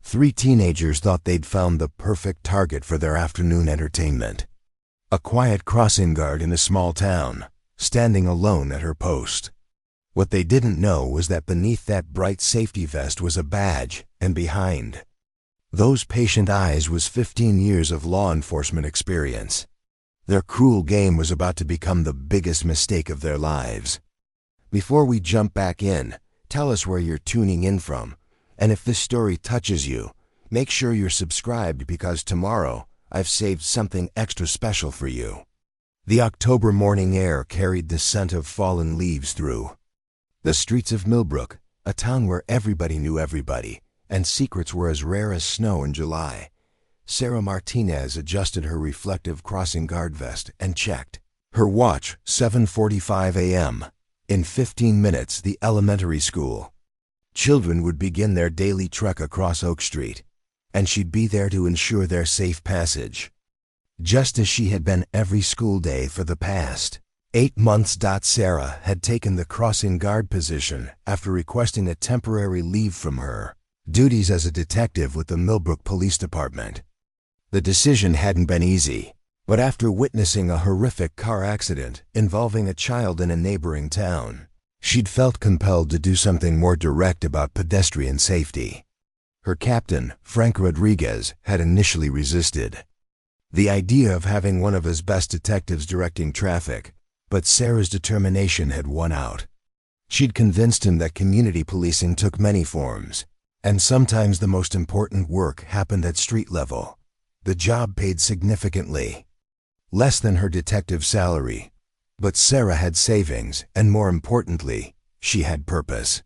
Three teenagers thought they'd found the perfect target for their afternoon entertainment. A quiet crossing guard in a small town, standing alone at her post. What they didn't know was that beneath that bright safety vest was a badge, and behind those patient eyes was 15 years of law enforcement experience. Their cruel game was about to become the biggest mistake of their lives. Before we jump back in, tell us where you're tuning in from, and if this story touches you, make sure you're subscribed because tomorrow I've saved something extra special for you. The October morning air carried the scent of fallen leaves through the streets of Millbrook, a town where everybody knew everybody, and secrets were as rare as snow in July. Sarah Martinez adjusted her reflective crossing guard vest and checked her watch. 7:45 a.m. In 15 minutes, the elementary school children would begin their daily trek across Oak Street, and she'd be there to ensure their safe passage, just as she had been every school day for the past 8 months. Sarah had taken the crossing guard position after requesting a temporary leave from her duties as a detective with the Millbrook Police Department. The decision hadn't been easy, but after witnessing a horrific car accident involving a child in a neighboring town, she'd felt compelled to do something more direct about pedestrian safety. Her captain, Frank Rodriguez, had initially resisted the idea of having one of his best detectives directing traffic, but Sarah's determination had won out. She'd convinced him that community policing took many forms, and sometimes the most important work happened at street level. The job paid significantly less than her detective salary, but Sarah had savings, and more importantly, she had purpose.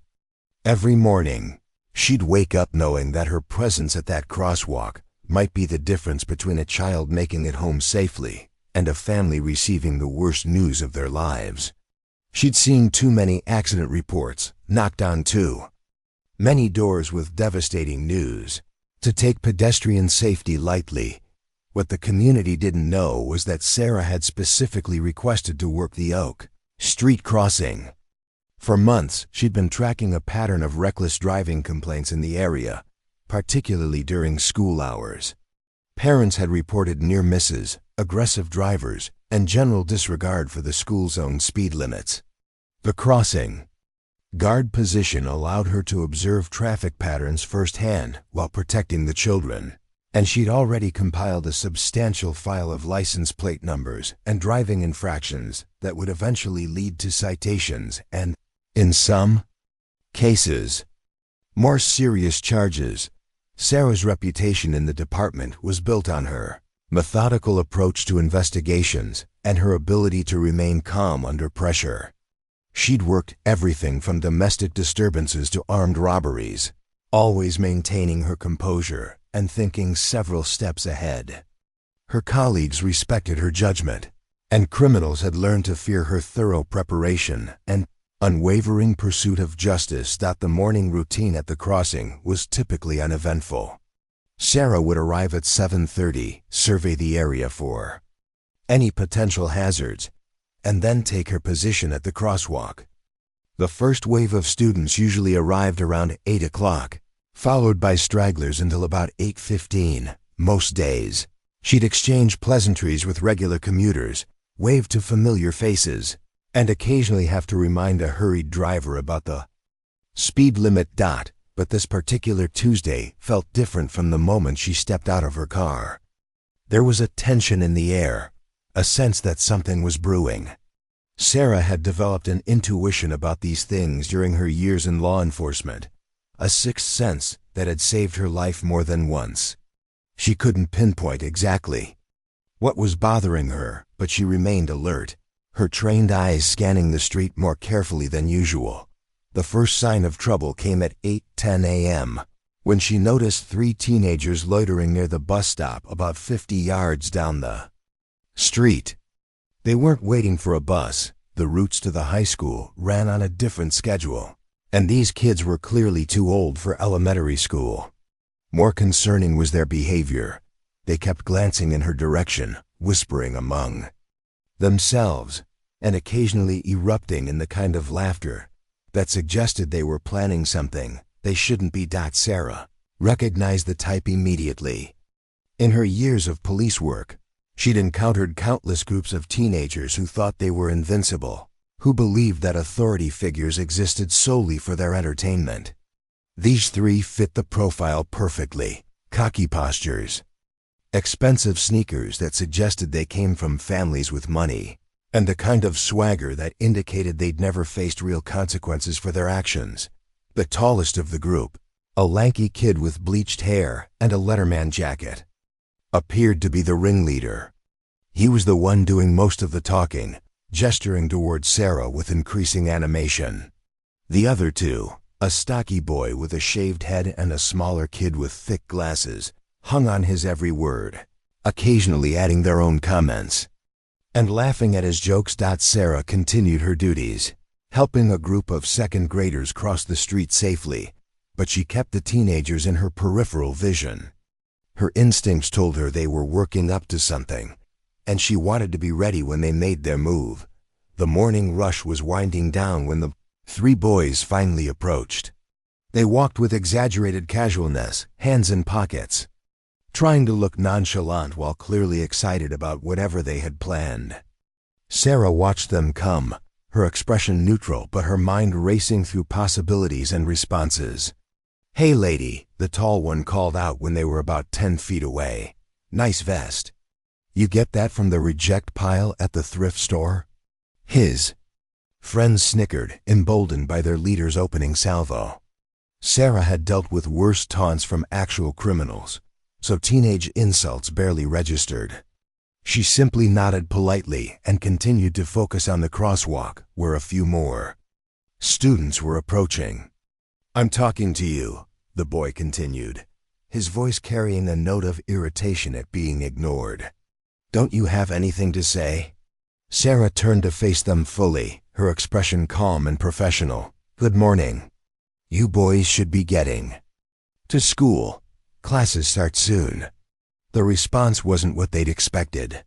Every morning, she'd wake up knowing that her presence at that crosswalk might be the difference between a child making it home safely and a family receiving the worst news of their lives. She'd seen too many accident reports, knocked on too many doors with devastating news, to take pedestrian safety lightly. What the community didn't know was that Sarah had specifically requested to work the Oak Street crossing. For months, she'd been tracking a pattern of reckless driving complaints in the area, particularly during school hours. Parents had reported near misses, aggressive drivers, and general disregard for the school's own speed limits. The crossing guard position allowed her to observe traffic patterns firsthand while protecting the children, and she'd already compiled a substantial file of license plate numbers and driving infractions that would eventually lead to citations and, in some cases, more serious charges. Sarah's reputation in the department was built on her methodical approach to investigations and her ability to remain calm under pressure. She'd worked everything from domestic disturbances to armed robberies, always maintaining her composure and thinking several steps ahead. Her colleagues respected her judgment, and criminals had learned to fear her thorough preparation and unwavering pursuit of justice. The morning routine at the crossing was typically uneventful. Sarah would arrive at 7:30, survey the area for any potential hazards, and then take her position at the crosswalk. The first wave of students usually arrived around 8 o'clock, followed by stragglers until about 8:15. Most days, she'd exchange pleasantries with regular commuters, wave to familiar faces, and occasionally have to remind a hurried driver about the speed limit. But this particular Tuesday felt different from the moment she stepped out of her car. There was a tension in the air, a sense that something was brewing. Sarah had developed an intuition about these things during her years in law enforcement, a sixth sense that had saved her life more than once. She couldn't pinpoint exactly what was bothering her, but she remained alert, her trained eyes scanning the street more carefully than usual. The first sign of trouble came at 8:10 a.m., when she noticed three teenagers loitering near the bus stop about 50 yards down the street. They weren't waiting for a bus. The routes to the high school ran on a different schedule, and these kids were clearly too old for elementary school. More concerning was their behavior. They kept glancing in her direction, whispering among themselves, and occasionally erupting in the kind of laughter that suggested they were planning something they shouldn't be. Sarah recognized the type immediately. In her years of police work, she'd encountered countless groups of teenagers who thought they were invincible, who believed that authority figures existed solely for their entertainment. These three fit the profile perfectly: cocky postures, expensive sneakers that suggested they came from families with money, and the kind of swagger that indicated they'd never faced real consequences for their actions. The tallest of the group, a lanky kid with bleached hair and a Letterman jacket, appeared to be the ringleader. He was the one doing most of the talking, gesturing toward Sarah with increasing animation. The other two, a stocky boy with a shaved head and a smaller kid with thick glasses, hung on his every word, occasionally adding their own comments and laughing at his jokes. Sarah continued her duties, helping a group of second graders cross the street safely, but she kept the teenagers in her peripheral vision. Her instincts told her they were working up to something, and she wanted to be ready when they made their move. The morning rush was winding down when the three boys finally approached. They walked with exaggerated casualness, hands in pockets, trying to look nonchalant while clearly excited about whatever they had planned. Sarah watched them come, her expression neutral but her mind racing through possibilities and responses. "Hey lady," the tall one called out when they were about 10 feet away. "Nice vest. You get that from the reject pile at the thrift store?" His friends snickered, emboldened by their leader's opening salvo. Sarah had dealt with worse taunts from actual criminals, so teenage insults barely registered. She simply nodded politely and continued to focus on the crosswalk, where a few more students were approaching. "I'm talking to you," the boy continued, his voice carrying a note of irritation at being ignored. "Don't you have anything to say?" Sarah turned to face them fully, her expression calm and professional. "Good morning. You boys should be getting to school. Classes start soon." The response wasn't what they'd expected.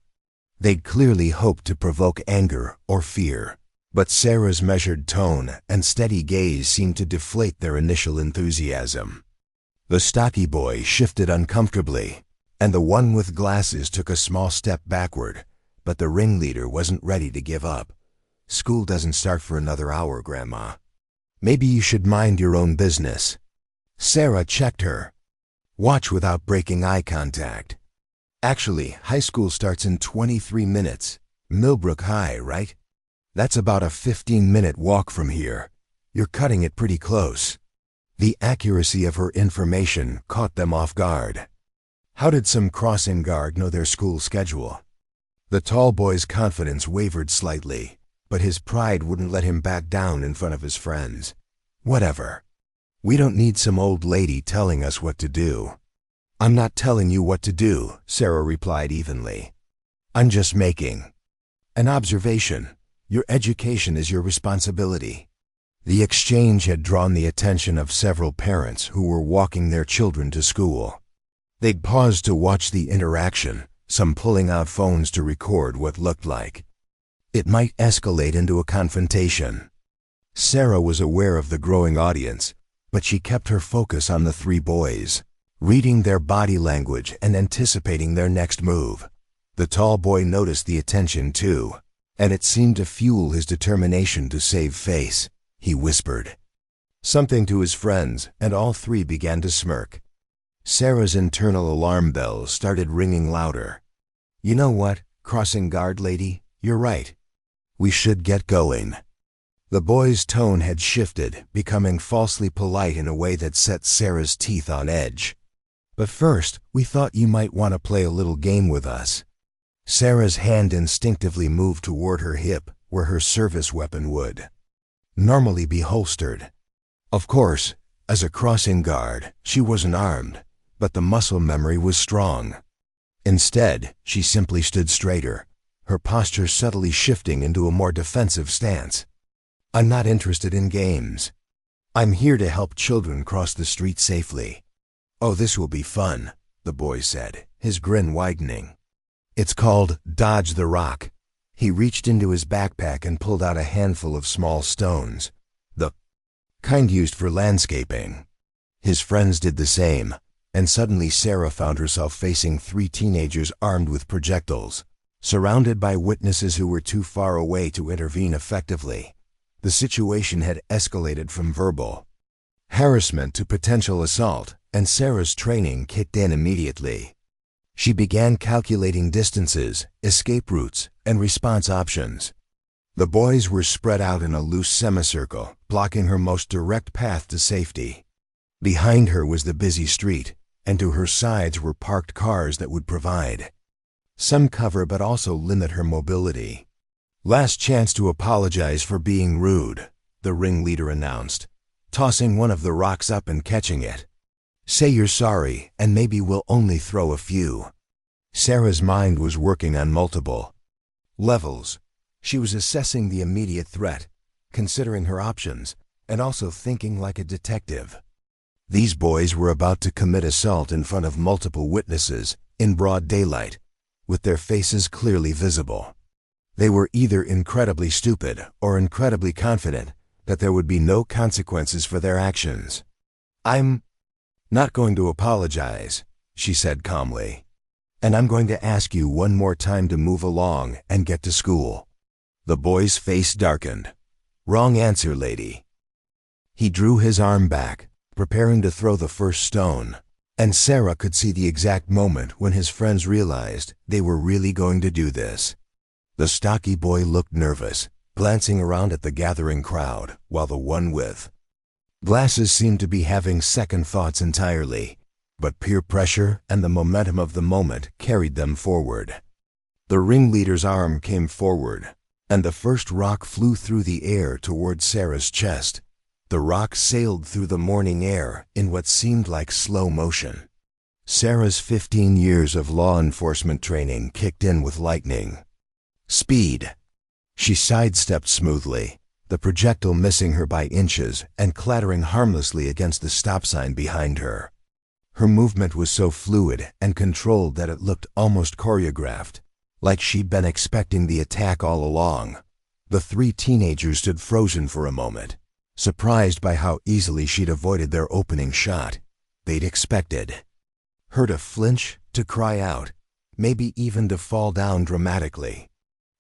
They'd clearly hoped to provoke anger or fear, but Sarah's measured tone and steady gaze seemed to deflate their initial enthusiasm. The stocky boy shifted uncomfortably, and the one with glasses took a small step backward, but the ringleader wasn't ready to give up. "School doesn't start for another hour, Grandma. Maybe you should mind your own business." Sarah checked her. "Watch without breaking eye contact. Actually, high school starts in 23 minutes. Millbrook High, right? That's about a 15-minute walk from here. You're cutting it pretty close." The accuracy of her information caught them off guard. How did some crossing guard know their school schedule? The tall boy's confidence wavered slightly, but his pride wouldn't let him back down in front of his friends. "Whatever. We don't need some old lady telling us what to do." "I'm not telling you what to do," Sarah replied evenly. "I'm just making an observation. Your education is your responsibility." The exchange had drawn the attention of several parents who were walking their children to school. They'd paused to watch the interaction, some pulling out phones to record what looked like it might escalate into a confrontation. Sarah was aware of the growing audience, but she kept her focus on the three boys, reading their body language and anticipating their next move. The tall boy noticed the attention too, and it seemed to fuel his determination to save face. He whispered something to his friends, and all three began to smirk. Sarah's internal alarm bells started ringing louder. "You know what, crossing guard lady, you're right. We should get going." The boy's tone had shifted, becoming falsely polite in a way that set Sarah's teeth on edge. "But first, we thought you might want to play a little game with us." Sarah's hand instinctively moved toward her hip, where her service weapon would normally be holstered. Of course, as a crossing guard, she wasn't armed, but the muscle memory was strong. Instead, she simply stood straighter, her posture subtly shifting into a more defensive stance. "I'm not interested in games. I'm here to help children cross the street safely." "Oh, this will be fun," the boy said, his grin widening. "It's called Dodge the Rock." He reached into his backpack and pulled out a handful of small stones, the kind used for landscaping. His friends did the same, and suddenly Sarah found herself facing 3 teenagers armed with projectiles, surrounded by witnesses who were too far away to intervene effectively. The situation had escalated from verbal harassment to potential assault, and Sarah's training kicked in immediately. She began calculating distances, escape routes, and response options. The boys were spread out in a loose semicircle, blocking her most direct path to safety. Behind her was the busy street, and to her sides were parked cars that would provide some cover but also limit her mobility. "Last chance to apologize for being rude," the ringleader announced, tossing one of the rocks up and catching it. "Say you're sorry, and maybe we'll only throw a few." Sarah's mind was working on multiple levels. She was assessing the immediate threat, considering her options, and also thinking like a detective. These boys were about to commit assault in front of multiple witnesses, in broad daylight, with their faces clearly visible. They were either incredibly stupid or incredibly confident that there would be no consequences for their actions. "I'm not going to apologize," she said calmly. "And I'm going to ask you one more time to move along and get to school." The boy's face darkened. "Wrong answer, lady." He drew his arm back, preparing to throw the first stone, and Sarah could see the exact moment when his friends realized they were really going to do this. The stocky boy looked nervous, glancing around at the gathering crowd, while the one with glasses seemed to be having second thoughts entirely, but peer pressure and the momentum of the moment carried them forward. The ringleader's arm came forward, and the first rock flew through the air toward Sarah's chest. The rock sailed through the morning air in what seemed like slow motion. Sarah's 15 years of law enforcement training kicked in with lightning speed. She sidestepped smoothly, the projectile missing her by inches and clattering harmlessly against the stop sign behind her. Her movement was so fluid and controlled that it looked almost choreographed, like she'd been expecting the attack all along. The 3 teenagers stood frozen for a moment, surprised by how easily she'd avoided their opening shot. They'd expected her to flinch, to cry out, maybe even to fall down dramatically.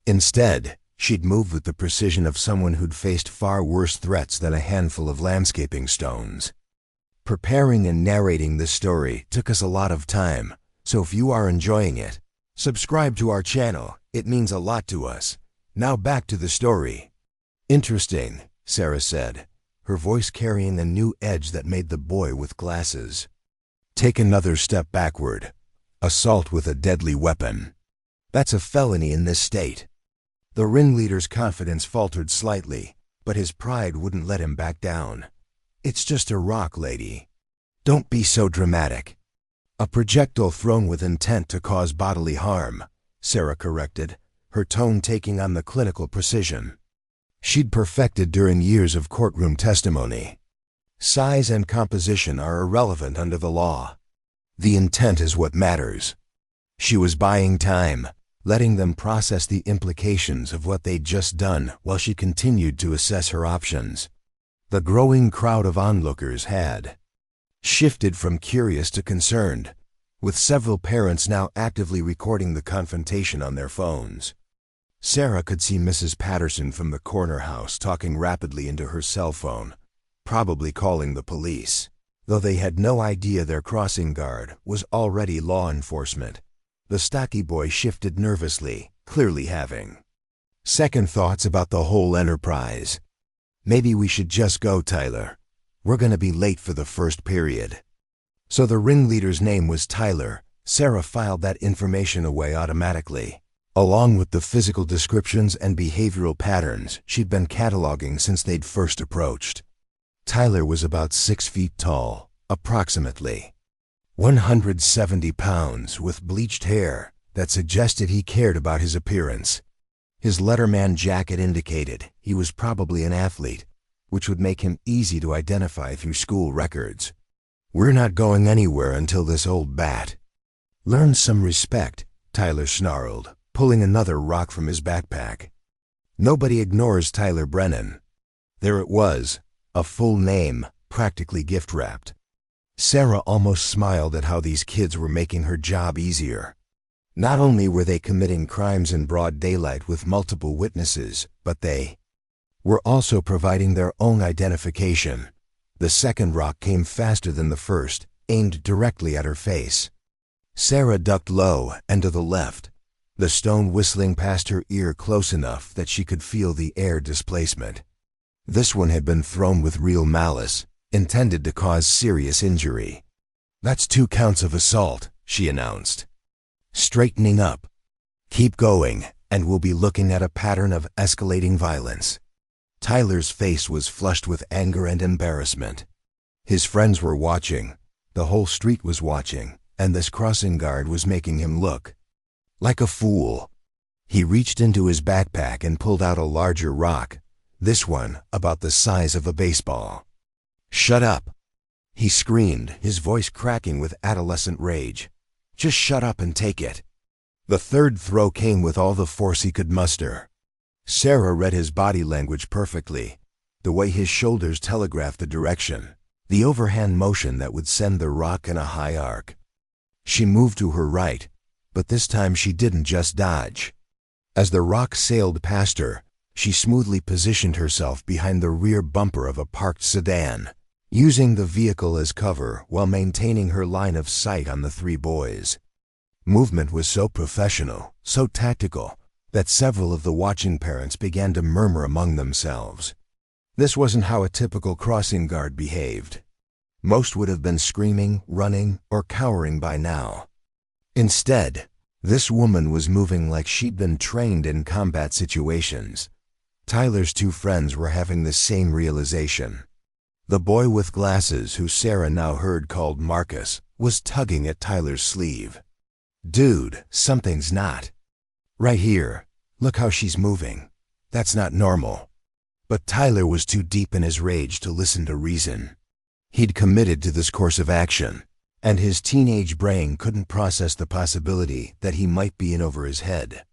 Instead, she'd move with the precision of someone who'd faced far worse threats than a handful of landscaping stones. Preparing and narrating this story took us a lot of time, so if you are enjoying it, subscribe to our channel. It means a lot to us. Now back to the story. "Interesting," Sarah said, her voice carrying a new edge that made the boy with glasses take another step backward. "Assault with a deadly weapon. That's a felony in this state." The ringleader's confidence faltered slightly, but his pride wouldn't let him back down. "It's just a rock, lady. Don't be so dramatic." "A projectile thrown with intent to cause bodily harm," Sarah corrected, her tone taking on the clinical precision she'd perfected during years of courtroom testimony. "Size and composition are irrelevant under the law. The intent is what matters." She was buying time, letting them process the implications of what they'd just done while she continued to assess her options. The growing crowd of onlookers had shifted from curious to concerned, with several parents now actively recording the confrontation on their phones. Sarah could see Mrs. Patterson from the corner house talking rapidly into her cell phone, probably calling the police, though they had no idea their crossing guard was already law enforcement. The stocky boy shifted nervously, clearly having second thoughts about the whole enterprise. "Maybe we should just go, Tyler. We're gonna be late for the first period." So the ringleader's name was Tyler. Sarah filed that information away automatically, along with the physical descriptions and behavioral patterns she'd been cataloging since they'd first approached. Tyler was about 6 feet tall, approximately 170 pounds, with bleached hair that suggested he cared about his appearance. His letterman jacket indicated he was probably an athlete, which would make him easy to identify through school records. "We're not going anywhere until this old bat learns some respect," Tyler snarled, pulling another rock from his backpack. Nobody ignores Tyler Brennan. There it was, a full name, practically gift-wrapped. Sarah almost smiled at how these kids were making her job easier. Not only were they committing crimes in broad daylight with multiple witnesses, but they were also providing their own identification. The second rock came faster than the first, aimed directly at her face. Sarah ducked low and to the left, the stone whistling past her ear close enough that she could feel the air displacement. This one had been thrown with real malice, intended to cause serious injury. "That's 2 counts of assault," she announced, straightening up. "Keep going, and we'll be looking at a pattern of escalating violence." Tyler's face was flushed with anger and embarrassment. His friends were watching, the whole street was watching, and this crossing guard was making him look like a fool. He reached into his backpack and pulled out a larger rock, this one about the size of a baseball. "Shut up!" he screamed, his voice cracking with adolescent rage. "Just shut up and take it." The third throw came with all the force he could muster. Sarah read his body language perfectly, the way his shoulders telegraphed the direction, the overhand motion that would send the rock in a high arc. She moved to her right, but this time she didn't just dodge. As the rock sailed past her, she smoothly positioned herself behind the rear bumper of a parked sedan, using the vehicle as cover while maintaining her line of sight on the 3 boys. Movement was so professional, so tactical, that several of the watching parents began to murmur among themselves. This wasn't how a typical crossing guard behaved. Most would have been screaming, running, or cowering by now. Instead, this woman was moving like she'd been trained in combat situations. Tyler's 2 friends were having the same realization. The boy with glasses, who Sarah now heard called Marcus, was tugging at Tyler's sleeve. "Dude, something's not right here. Look how she's moving. That's not normal." But Tyler was too deep in his rage to listen to reason. He'd committed to this course of action, and his teenage brain couldn't process the possibility that he might be in over his head.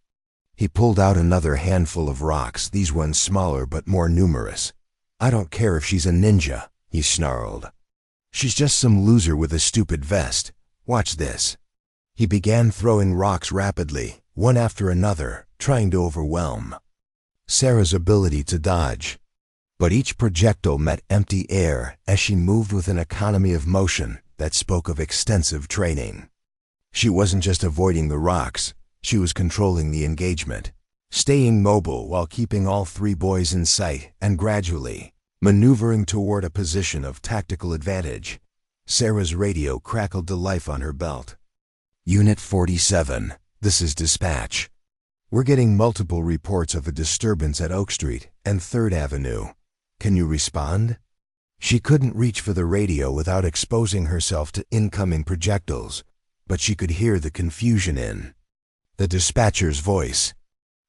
He pulled out another handful of rocks, these ones smaller but more numerous. "I don't care if she's a ninja," he snarled. "She's just some loser with a stupid vest. Watch this." He began throwing rocks rapidly, one after another, trying to overwhelm Sarah's ability to dodge. But each projectile met empty air as she moved with an economy of motion that spoke of extensive training. She wasn't just avoiding the rocks, she was controlling the engagement, staying mobile while keeping all 3 boys in sight and gradually maneuvering toward a position of tactical advantage. Sarah's radio crackled to life on her belt. "Unit 47, this is dispatch. We're getting multiple reports of a disturbance at Oak Street and 3rd Avenue. Can you respond?" She couldn't reach for the radio without exposing herself to incoming projectiles, but she could hear the confusion in the dispatcher's voice.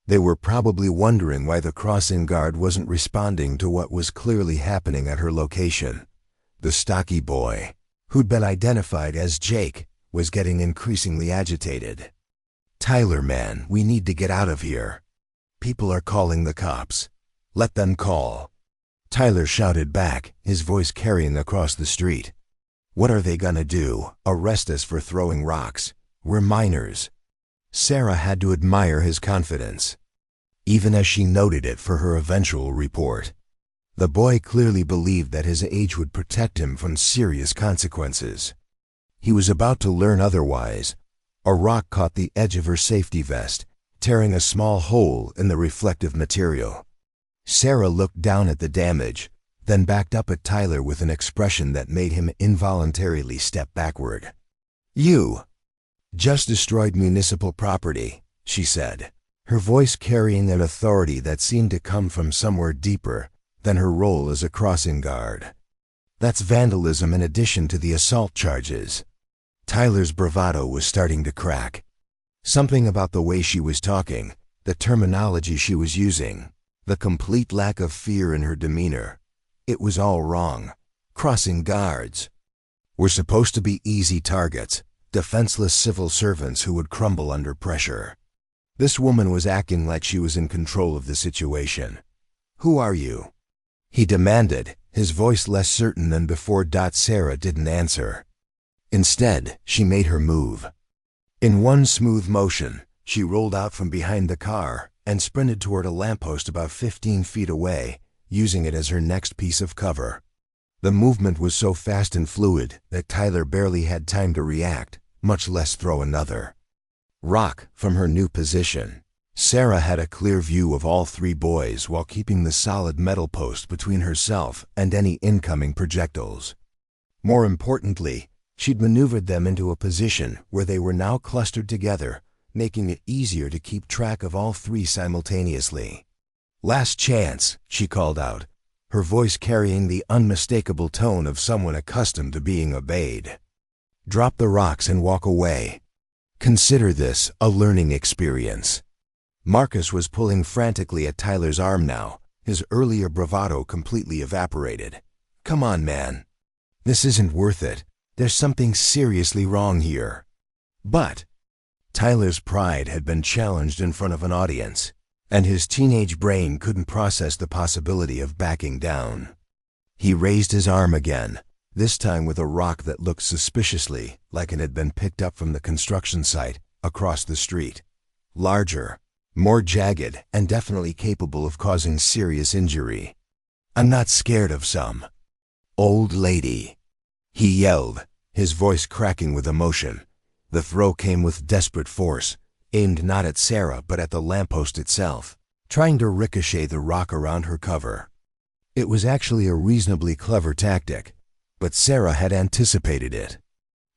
They were probably wondering why the crossing guard wasn't responding to what was clearly happening at her location. The stocky boy, who'd been identified as Jake, was getting increasingly agitated. "Tyler, man, we need to get out of here. People are calling the cops. Let them call." Tyler shouted back, his voice carrying across the street. "What are they gonna do? Arrest us for throwing rocks? We're minors." Sarah had to admire his confidence, even as she noted it for her eventual report. The boy clearly believed that his age would protect him from serious consequences. He was about to learn otherwise. A rock caught the edge of her safety vest, tearing a small hole in the reflective material. Sarah looked down at the damage, then backed up at Tyler with an expression that made him involuntarily step backward. "You just destroyed municipal property," she said, her voice carrying an authority that seemed to come from somewhere deeper than her role as a crossing guard. "That's vandalism in addition to the assault charges." Tyler's bravado was starting to crack. Something about the way she was talking, the terminology she was using, the complete lack of fear in her demeanor. It was all wrong. Crossing guards were supposed to be easy targets, defenseless civil servants who would crumble under pressure. This woman was acting like she was in control of the situation. "Who are you?" he demanded, his voice less certain than before. Sarah didn't answer. Instead, she made her move. In one smooth motion, she rolled out from behind the car and sprinted toward a lamppost about 15 feet away, using it as her next piece of cover. The movement was so fast and fluid that Tyler barely had time to react, much less throw another rock from her new position. Sarah had a clear view of all three boys while keeping the solid metal post between herself and any incoming projectiles. More importantly, she'd maneuvered them into a position where they were now clustered together, making it easier to keep track of all three simultaneously. "Last chance," she called out, her voice carrying the unmistakable tone of someone accustomed to being obeyed. "Drop the rocks and walk away. Consider this a learning experience." Marcus was pulling frantically at Tyler's arm now, his earlier bravado completely evaporated. "Come on, man. This isn't worth it. There's something seriously wrong here." But Tyler's pride had been challenged in front of an audience, and his teenage brain couldn't process the possibility of backing down. He raised his arm again, this time with a rock that looked suspiciously like it had been picked up from the construction site across the street. Larger, more jagged, and definitely capable of causing serious injury. "I'm not scared of some old lady," he yelled, his voice cracking with emotion. The throw came with desperate force, aimed not at Sarah but at the lamppost itself, trying to ricochet the rock around her cover. It was actually a reasonably clever tactic, but Sarah had anticipated it.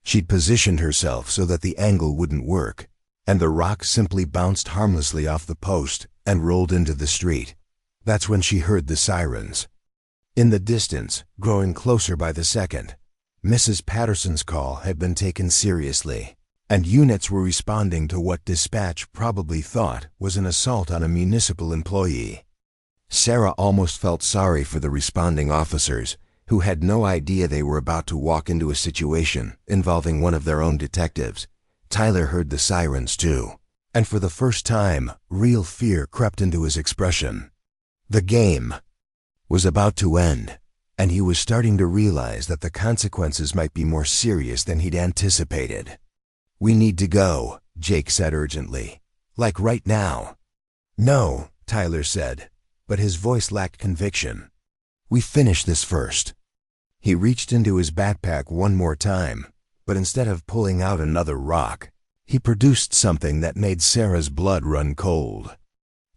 She'd positioned herself so that the angle wouldn't work, and the rock simply bounced harmlessly off the post and rolled into the street. That's when she heard the sirens. In the distance, growing closer by the second, Mrs. Patterson's call had been taken seriously, and units were responding to what dispatch probably thought was an assault on a municipal employee. Sarah almost felt sorry for the responding officers, who had no idea they were about to walk into a situation involving one of their own detectives. Tyler heard the sirens too, and for the first time, real fear crept into his expression. The game was about to end, and he was starting to realize that the consequences might be more serious than he'd anticipated. "We need to go," Jake said urgently. "Like right now." "No," Tyler said, but his voice lacked conviction. "We finish this first." He reached into his backpack one more time, but instead of pulling out another rock, he produced something that made Sarah's blood run cold.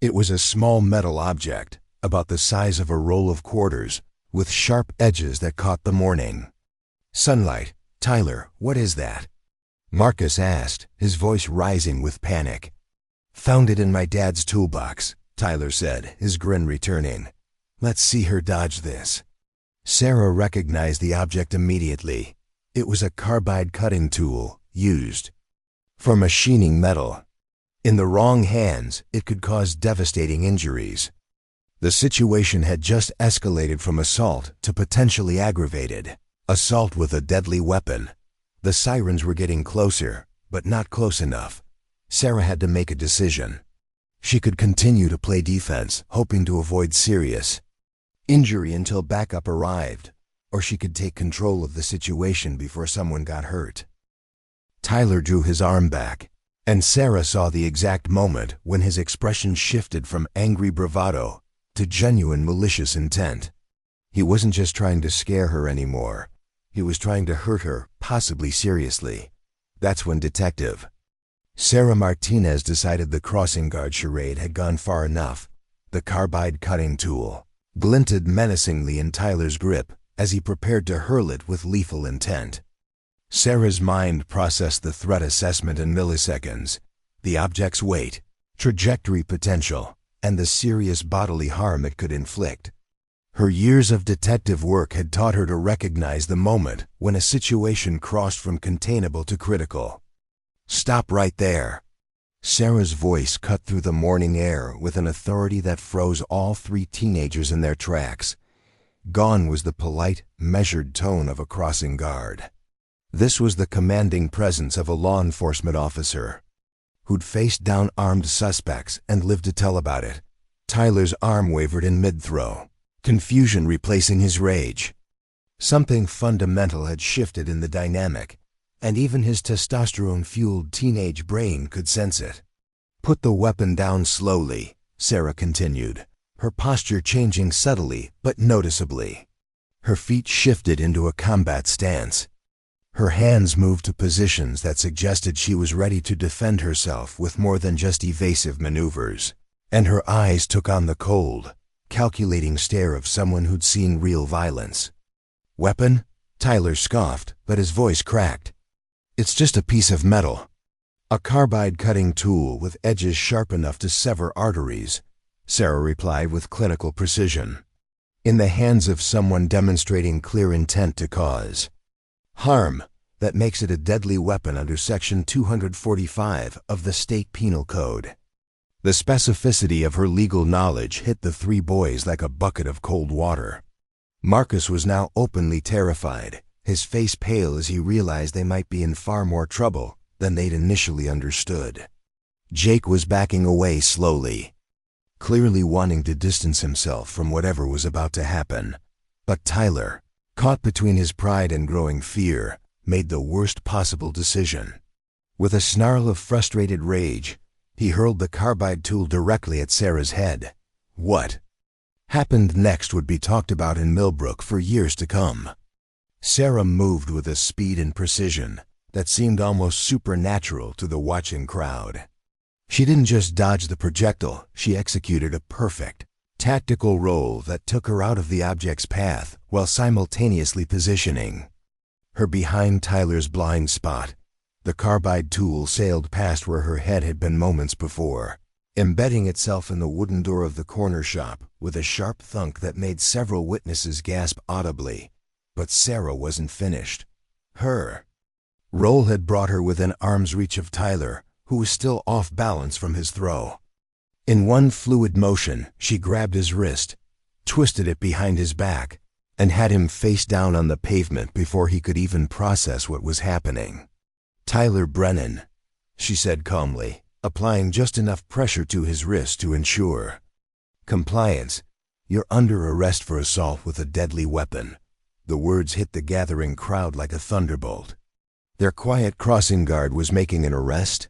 It was a small metal object, about the size of a roll of quarters, with sharp edges that caught the morning sunlight. "Tyler, what is that?" Marcus asked, his voice rising with panic. "Found it in my dad's toolbox," Tyler said, his grin returning. "Let's see her dodge this." Sarah recognized the object immediately. It was a carbide cutting tool, used for machining metal. In the wrong hands, it could cause devastating injuries. The situation had just escalated from assault to potentially aggravated assault with a deadly weapon. The sirens were getting closer, but not close enough. Sarah had to make a decision. She could continue to play defense, hoping to avoid serious injury until backup arrived, or she could take control of the situation before someone got hurt. Tyler drew his arm back, and Sarah saw the exact moment when his expression shifted from angry bravado to genuine malicious intent. He wasn't just trying to scare her anymore. He was trying to hurt her, possibly seriously. That's when Detective Sarah Martinez decided the crossing guard charade had gone far enough. The carbide cutting tool glinted menacingly in Tyler's grip as he prepared to hurl it with lethal intent. Sarah's mind processed the threat assessment in milliseconds, the object's weight, trajectory potential, and the serious bodily harm it could inflict. Her years of detective work had taught her to recognize the moment when a situation crossed from containable to critical. "Stop right there." Sarah's voice cut through the morning air with an authority that froze all three teenagers in their tracks. Gone was the polite, measured tone of a crossing guard. This was the commanding presence of a law enforcement officer who'd faced down armed suspects and lived to tell about it. Tyler's arm wavered in mid-throw. confusion replacing his rage. Something fundamental had shifted in the dynamic, and even his testosterone-fueled teenage brain could sense it. "Put the weapon down slowly," Sarah continued, her posture changing subtly but noticeably. Her feet shifted into a combat stance. Her hands moved to positions that suggested she was ready to defend herself with more than just evasive maneuvers. And her eyes took on the cold, calculating stare of someone who'd seen real violence. "Weapon?" Tyler scoffed, but his voice cracked. "It's just a piece of metal. A carbide cutting tool with edges sharp enough to sever arteries," Sarah replied with clinical precision. "In the hands of someone demonstrating clear intent to cause harm, that makes it a deadly weapon under Section 245 of the State Penal Code." The specificity of her legal knowledge hit the three boys like a bucket of cold water. Marcus was now openly terrified, his face pale as he realized they might be in far more trouble than they'd initially understood. Jake was backing away slowly, clearly wanting to distance himself from whatever was about to happen. But Tyler, caught between his pride and growing fear, made the worst possible decision. With a snarl of frustrated rage, he hurled the carbide tool directly at Sarah's head. What happened next would be talked about in Millbrook for years to come. Sarah moved with a speed and precision that seemed almost supernatural to the watching crowd. She didn't just dodge the projectile, she executed a perfect, tactical roll that took her out of the object's path while simultaneously positioning her behind Tyler's blind spot. The carbide tool sailed past where her head had been moments before, embedding itself in the wooden door of the corner shop with a sharp thunk that made several witnesses gasp audibly. But Sarah wasn't finished. Her roll had brought her within arm's reach of Tyler, who was still off balance from his throw. In one fluid motion, she grabbed his wrist, twisted it behind his back, and had him face down on the pavement before he could even process what was happening. "Tyler Brennan," she said calmly, applying just enough pressure to his wrist to ensure compliance. "You're under arrest for assault with a deadly weapon." The words hit the gathering crowd like a thunderbolt. Their quiet crossing guard was making an arrest?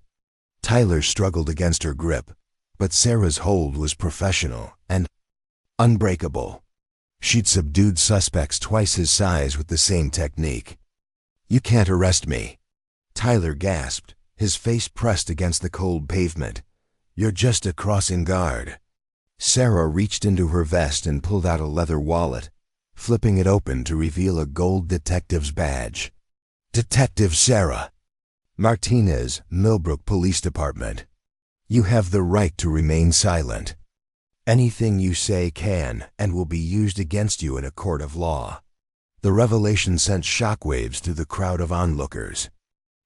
Tyler struggled against her grip, but Sarah's hold was professional and unbreakable. She'd subdued suspects twice his size with the same technique. "You can't arrest me," Tyler gasped, his face pressed against the cold pavement. "You're just a crossing guard." Sarah reached into her vest and pulled out a leather wallet, flipping it open to reveal a gold detective's badge. "Detective Sarah Martinez, Millbrook Police Department. You have the right to remain silent. Anything you say can and will be used against you in a court of law." The revelation sent shockwaves through the crowd of onlookers.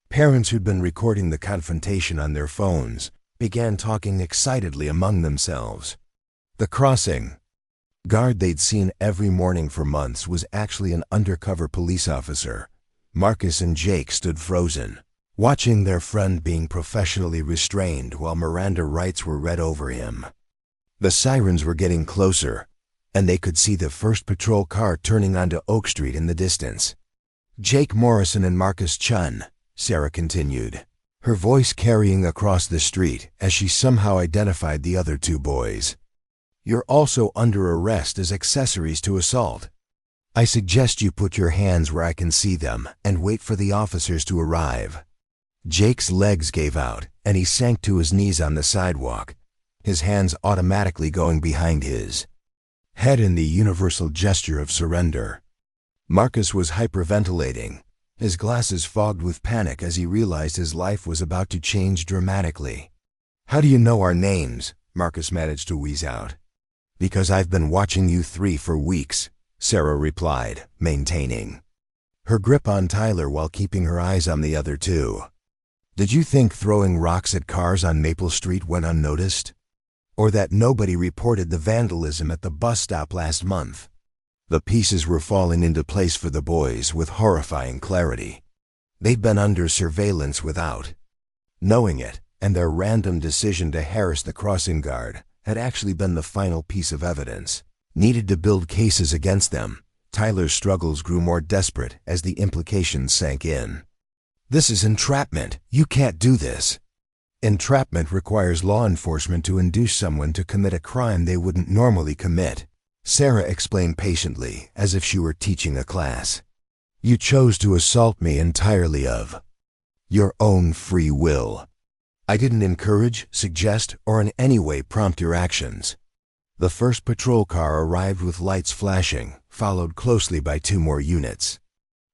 Parents who'd been recording the confrontation on their phones began talking excitedly among themselves. The crossing guard they'd seen every morning for months was actually an undercover police officer. Marcus and Jake stood frozen, watching their friend being professionally restrained while Miranda rights were read over him. The sirens were getting closer, and they could see the first patrol car turning onto Oak Street in the distance. "Jake Morrison and Marcus Chun," Sarah continued, her voice carrying across the street as she somehow identified the other two boys. "You're also under arrest as accessories to assault. I suggest you put your hands where I can see them and wait for the officers to arrive." Jake's legs gave out, and he sank to his knees on the sidewalk, his hands automatically going behind his head in the universal gesture of surrender. Marcus was hyperventilating, his glasses fogged with panic as he realized his life was about to change dramatically. "How do you know our names?" Marcus managed to wheeze out. "Because I've been watching you three for weeks," Sarah replied, maintaining her grip on Tyler while keeping her eyes on the other two. "Did you think throwing rocks at cars on Maple Street went unnoticed? Or that nobody reported the vandalism at the bus stop last month?" The pieces were falling into place for the boys with horrifying clarity. They'd been under surveillance without knowing it, and their random decision to harass the crossing guard had actually been the final piece of evidence. needed to build cases against them. Tyler's struggles grew more desperate as the implications sank in. "This is entrapment. You can't do this." Entrapment requires law enforcement to induce someone to commit a crime they wouldn't normally commit, Sarah explained patiently, as if she were teaching a class. "You chose to assault me entirely of your own free will. I didn't encourage, suggest, or in any way prompt your actions." The first patrol car arrived with lights flashing, followed closely by 2 more units.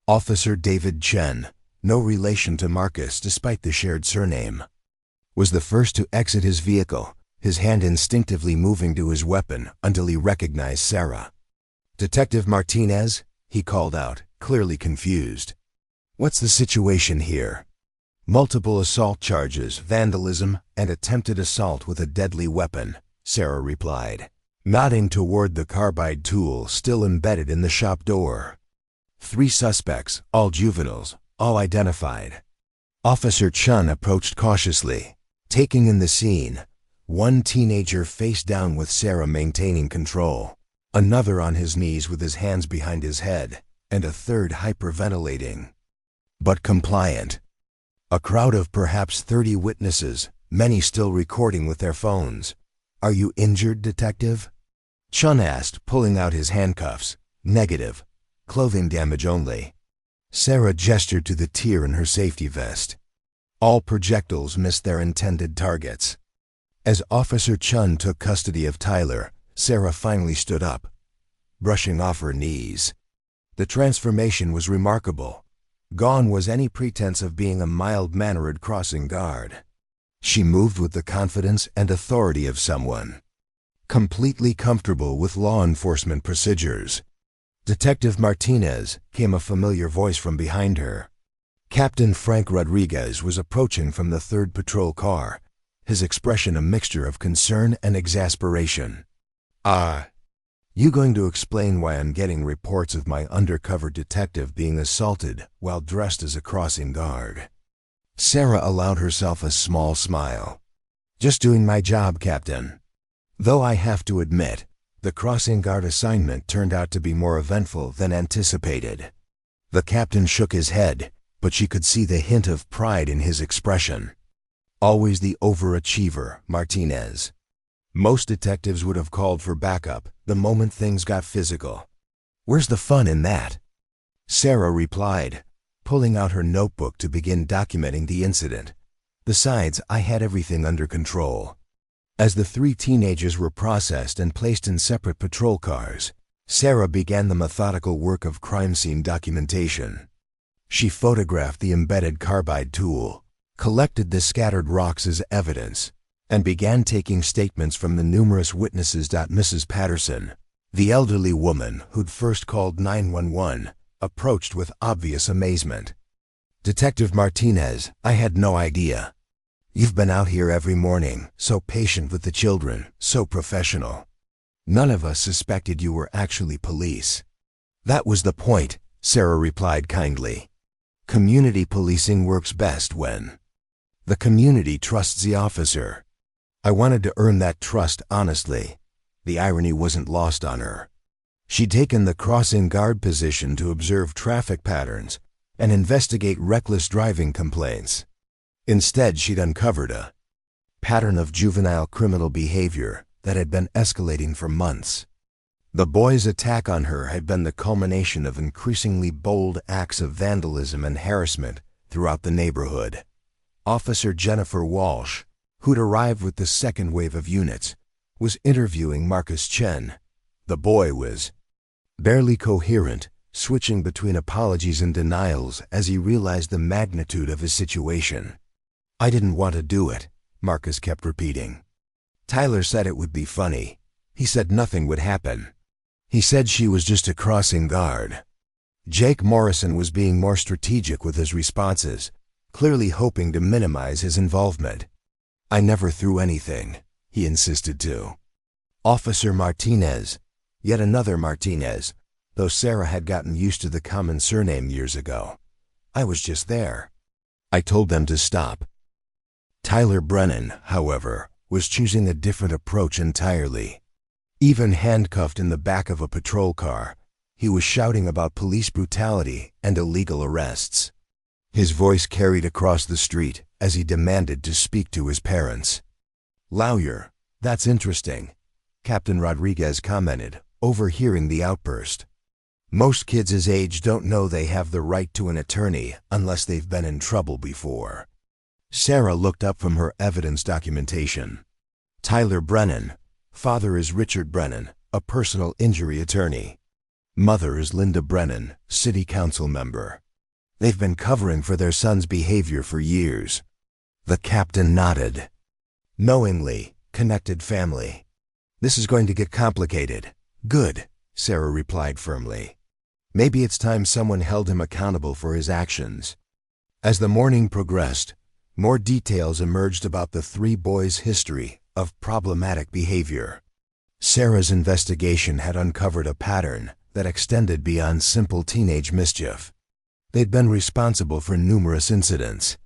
Officer David Chen, no relation to Marcus despite the shared surname, was the first to exit his vehicle, his hand instinctively moving to his weapon until he recognized Sarah. "Detective Martinez," he called out, clearly confused. "What's the situation here?" "Multiple assault charges, vandalism, and attempted assault with a deadly weapon," Sarah replied, nodding toward the carbide tool still embedded in the shop door. "3 suspects, all juveniles, all identified." Officer Chun approached cautiously, taking in the scene. One teenager face down with Sarah maintaining control, another on his knees with his hands behind his head, and a third hyperventilating, but compliant. A crowd of perhaps 30 witnesses, many still recording with their phones. "Are you injured, detective?" Chun asked, pulling out his handcuffs. "Negative. Clothing damage only." Sarah gestured to the tear in her safety vest. All projectiles missed their intended targets. As Officer Chun took custody of Tyler, Sarah finally stood up, brushing off her knees. The transformation was remarkable. Gone was any pretense of being a mild-mannered crossing guard. She moved with the confidence and authority of someone completely comfortable with law enforcement procedures. "Detective Martinez," came a familiar voice from behind her. Captain Frank Rodriguez was approaching from the 3rd patrol car, his expression a mixture of concern and exasperation. You going to explain why I'm getting reports of my undercover detective being assaulted while dressed as a crossing guard?" Sarah allowed herself a small smile. "Just doing my job, Captain. Though I have to admit, the crossing guard assignment turned out to be more eventful than anticipated." The captain shook his head, but she could see the hint of pride in his expression. "Always the overachiever, Martinez. Most detectives would have called for backup the moment things got physical. Where's the fun in that?" Sarah replied, pulling out her notebook to begin documenting the incident. "Besides, I had everything under control." As the 3 teenagers were processed and placed in separate patrol cars, Sarah began the methodical work of crime scene documentation. She photographed the embedded carbide tool, collected the scattered rocks as evidence, and began taking statements from the numerous witnesses. Mrs. Patterson, the elderly woman who'd first called 911, approached with obvious amazement. "Detective Martinez, I had no idea. You've been out here every morning, so patient with the children, so professional. None of us suspected you were actually police." "That was the point," Sarah replied kindly. "Community policing works best when the community trusts the officer." I wanted to earn that trust honestly. The irony wasn't lost on her. She'd taken the crossing guard position to observe traffic patterns and investigate reckless driving complaints. Instead, she'd uncovered a pattern of juvenile criminal behavior that had been escalating for months. The boys' attack on her had been the culmination of increasingly bold acts of vandalism and harassment throughout the neighborhood. Officer Jennifer Walsh, who'd arrived with the 2nd wave of units, was interviewing Marcus Chen. The boy was barely coherent, switching between apologies and denials as he realized the magnitude of his situation. "I didn't want to do it," Marcus kept repeating. "Tyler said it would be funny. He said nothing would happen. He said she was just a crossing guard." Jake Morrison was being more strategic with his responses, clearly hoping to minimize his involvement. "I never threw anything," he insisted too. Officer Martinez, yet another Martinez, though Sarah had gotten used to the common surname years ago. "I was just there. I told them to stop." Tyler Brennan, however, was choosing a different approach entirely. Even handcuffed in the back of a patrol car, he was shouting about police brutality and illegal arrests. His voice carried across the street as he demanded to speak to his parents. "Lawyer, that's interesting," Captain Rodriguez commented, overhearing the outburst. "Most kids his age don't know they have the right to an attorney unless they've been in trouble before." Sarah looked up from her evidence documentation. "Tyler Brennan. Father is Richard Brennan, a personal injury attorney. Mother is Linda Brennan, city council member. They've been covering for their son's behavior for years." The captain nodded. "Knowingly connected family. This is going to get complicated." "Good," Sarah replied firmly. "Maybe it's time someone held him accountable for his actions." As the morning progressed, more details emerged about the three boys' history of problematic behavior. Sarah's investigation had uncovered a pattern that extended beyond simple teenage mischief. They'd been responsible for numerous incidents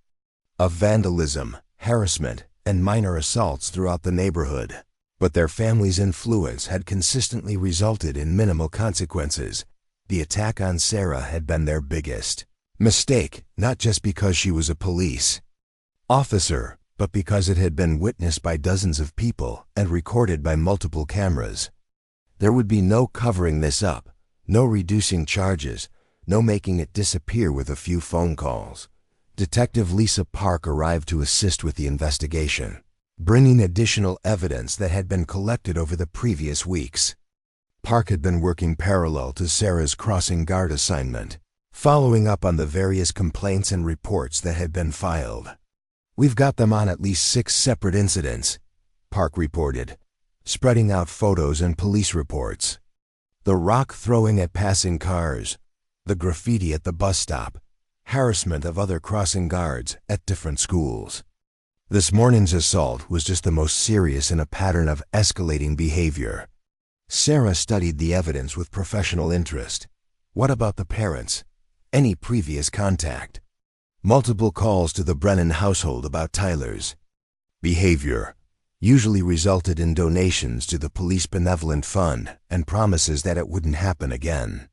of vandalism, harassment, and minor assaults throughout the neighborhood. But their family's influence had consistently resulted in minimal consequences. The attack on Sarah had been their biggest mistake, not just because she was a police officer, but because it had been witnessed by dozens of people and recorded by multiple cameras. There would be no covering this up, no reducing charges, no making it disappear with a few phone calls. Detective Lisa Park arrived to assist with the investigation, bringing additional evidence that had been collected over the previous weeks. Park had been working parallel to Sarah's crossing guard assignment, following up on the various complaints and reports that had been filed. "We've got them on at least 6 separate incidents," Park reported, spreading out photos and police reports. The rock throwing at passing cars, the graffiti at the bus stop, harassment of other crossing guards at different schools. This morning's assault was just the most serious in a pattern of escalating behavior. Sarah studied the evidence with professional interest. What about the parents? Any previous contact? Multiple calls to the Brennan household about Tyler's behavior usually resulted in donations to the Police Benevolent Fund and promises that it wouldn't happen again.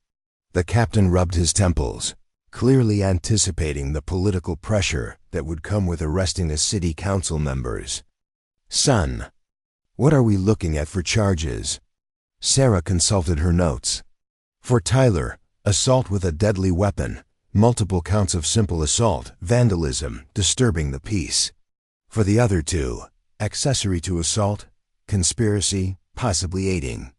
The captain rubbed his temples, clearly anticipating the political pressure that would come with arresting the city council members. "Son, what are we looking at for charges?" Sarah consulted her notes. For Tyler, assault with a deadly weapon, multiple counts of simple assault, vandalism, disturbing the peace. For the other two, accessory to assault, conspiracy, possibly aiding,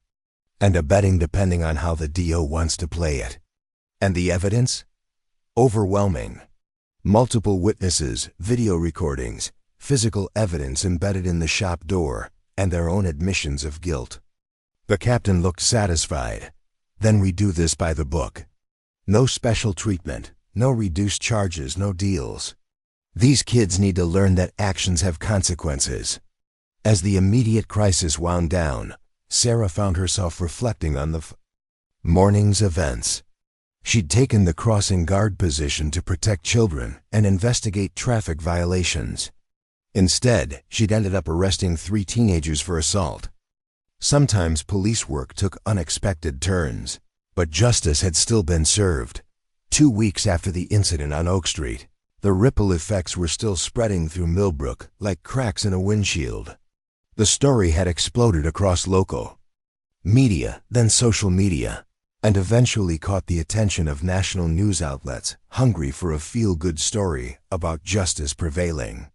and abetting depending on how the DO wants to play it. And the evidence? Overwhelming. Multiple witnesses, video recordings, physical evidence embedded in the shop door, and their own admissions of guilt. The captain looked satisfied. "Then we do this by the book. No special treatment, no reduced charges, no deals. These kids need to learn that actions have consequences." As the immediate crisis wound down, Sarah found herself reflecting on the morning's events. She'd taken the crossing guard position to protect children and investigate traffic violations. Instead, she'd ended up arresting 3 teenagers for assault. Sometimes police work took unexpected turns, but justice had still been served. 2 weeks after the incident on Oak Street, the ripple effects were still spreading through Millbrook like cracks in a windshield. The story had exploded across local media, then social media, and eventually caught the attention of national news outlets hungry for a feel-good story about justice prevailing.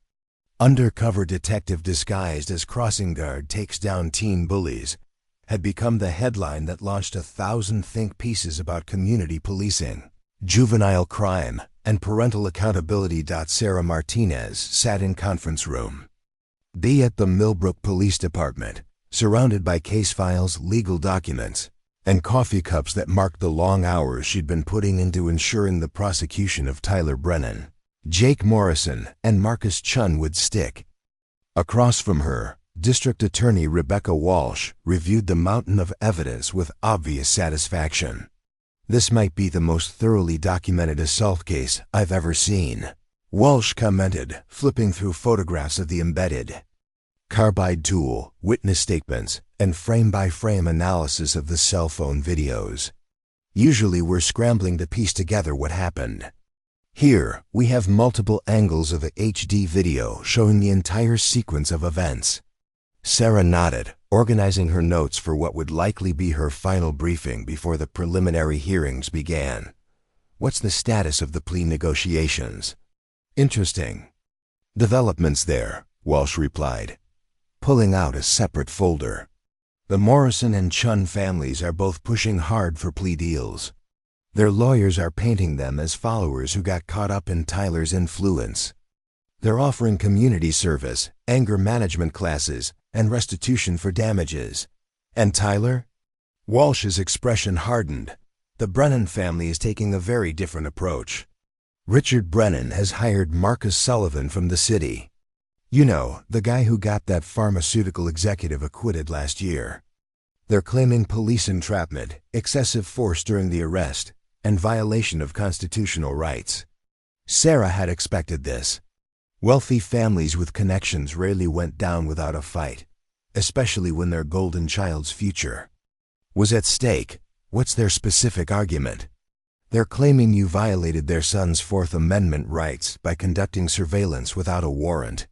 Undercover detective disguised as crossing guard takes down teen bullies had become the headline that launched 1,000 think pieces about community policing, juvenile crime, and parental accountability. Sarah Martinez sat in conference room B at the Millbrook Police Department, surrounded by case files, legal documents, and coffee cups that marked the long hours she'd been putting into ensuring the prosecution of Tyler Brennan. Jake Morrison and Marcus Chun would stick. Across from her, District Attorney Rebecca Walsh reviewed the mountain of evidence with obvious satisfaction. "This might be the most thoroughly documented assault case I've ever seen," Walsh commented, flipping through photographs of the embedded carbide tool, witness statements, and frame-by-frame analysis of the cell phone videos. Usually we're scrambling to piece together what happened. Here, we have multiple angles of a HD video showing the entire sequence of events. Sarah nodded, organizing her notes for what would likely be her final briefing before the preliminary hearings began. What's the status of the plea negotiations? Interesting developments there, Walsh replied, pulling out a separate folder. The Morrison and Chun families are both pushing hard for plea deals. Their lawyers are painting them as followers who got caught up in Tyler's influence. They're offering community service, anger management classes, and restitution for damages. And Tyler? Walsh's expression hardened. The Brennan family is taking a very different approach. Richard Brennan has hired Marcus Sullivan from the city. You know, the guy who got that pharmaceutical executive acquitted last year. They're claiming police entrapment, excessive force during the arrest, and violation of constitutional rights. Sarah had expected this. Wealthy families with connections rarely went down without a fight, especially when their golden child's future was at stake. What's their specific argument? They're claiming you violated their son's Fourth Amendment rights by conducting surveillance without a warrant.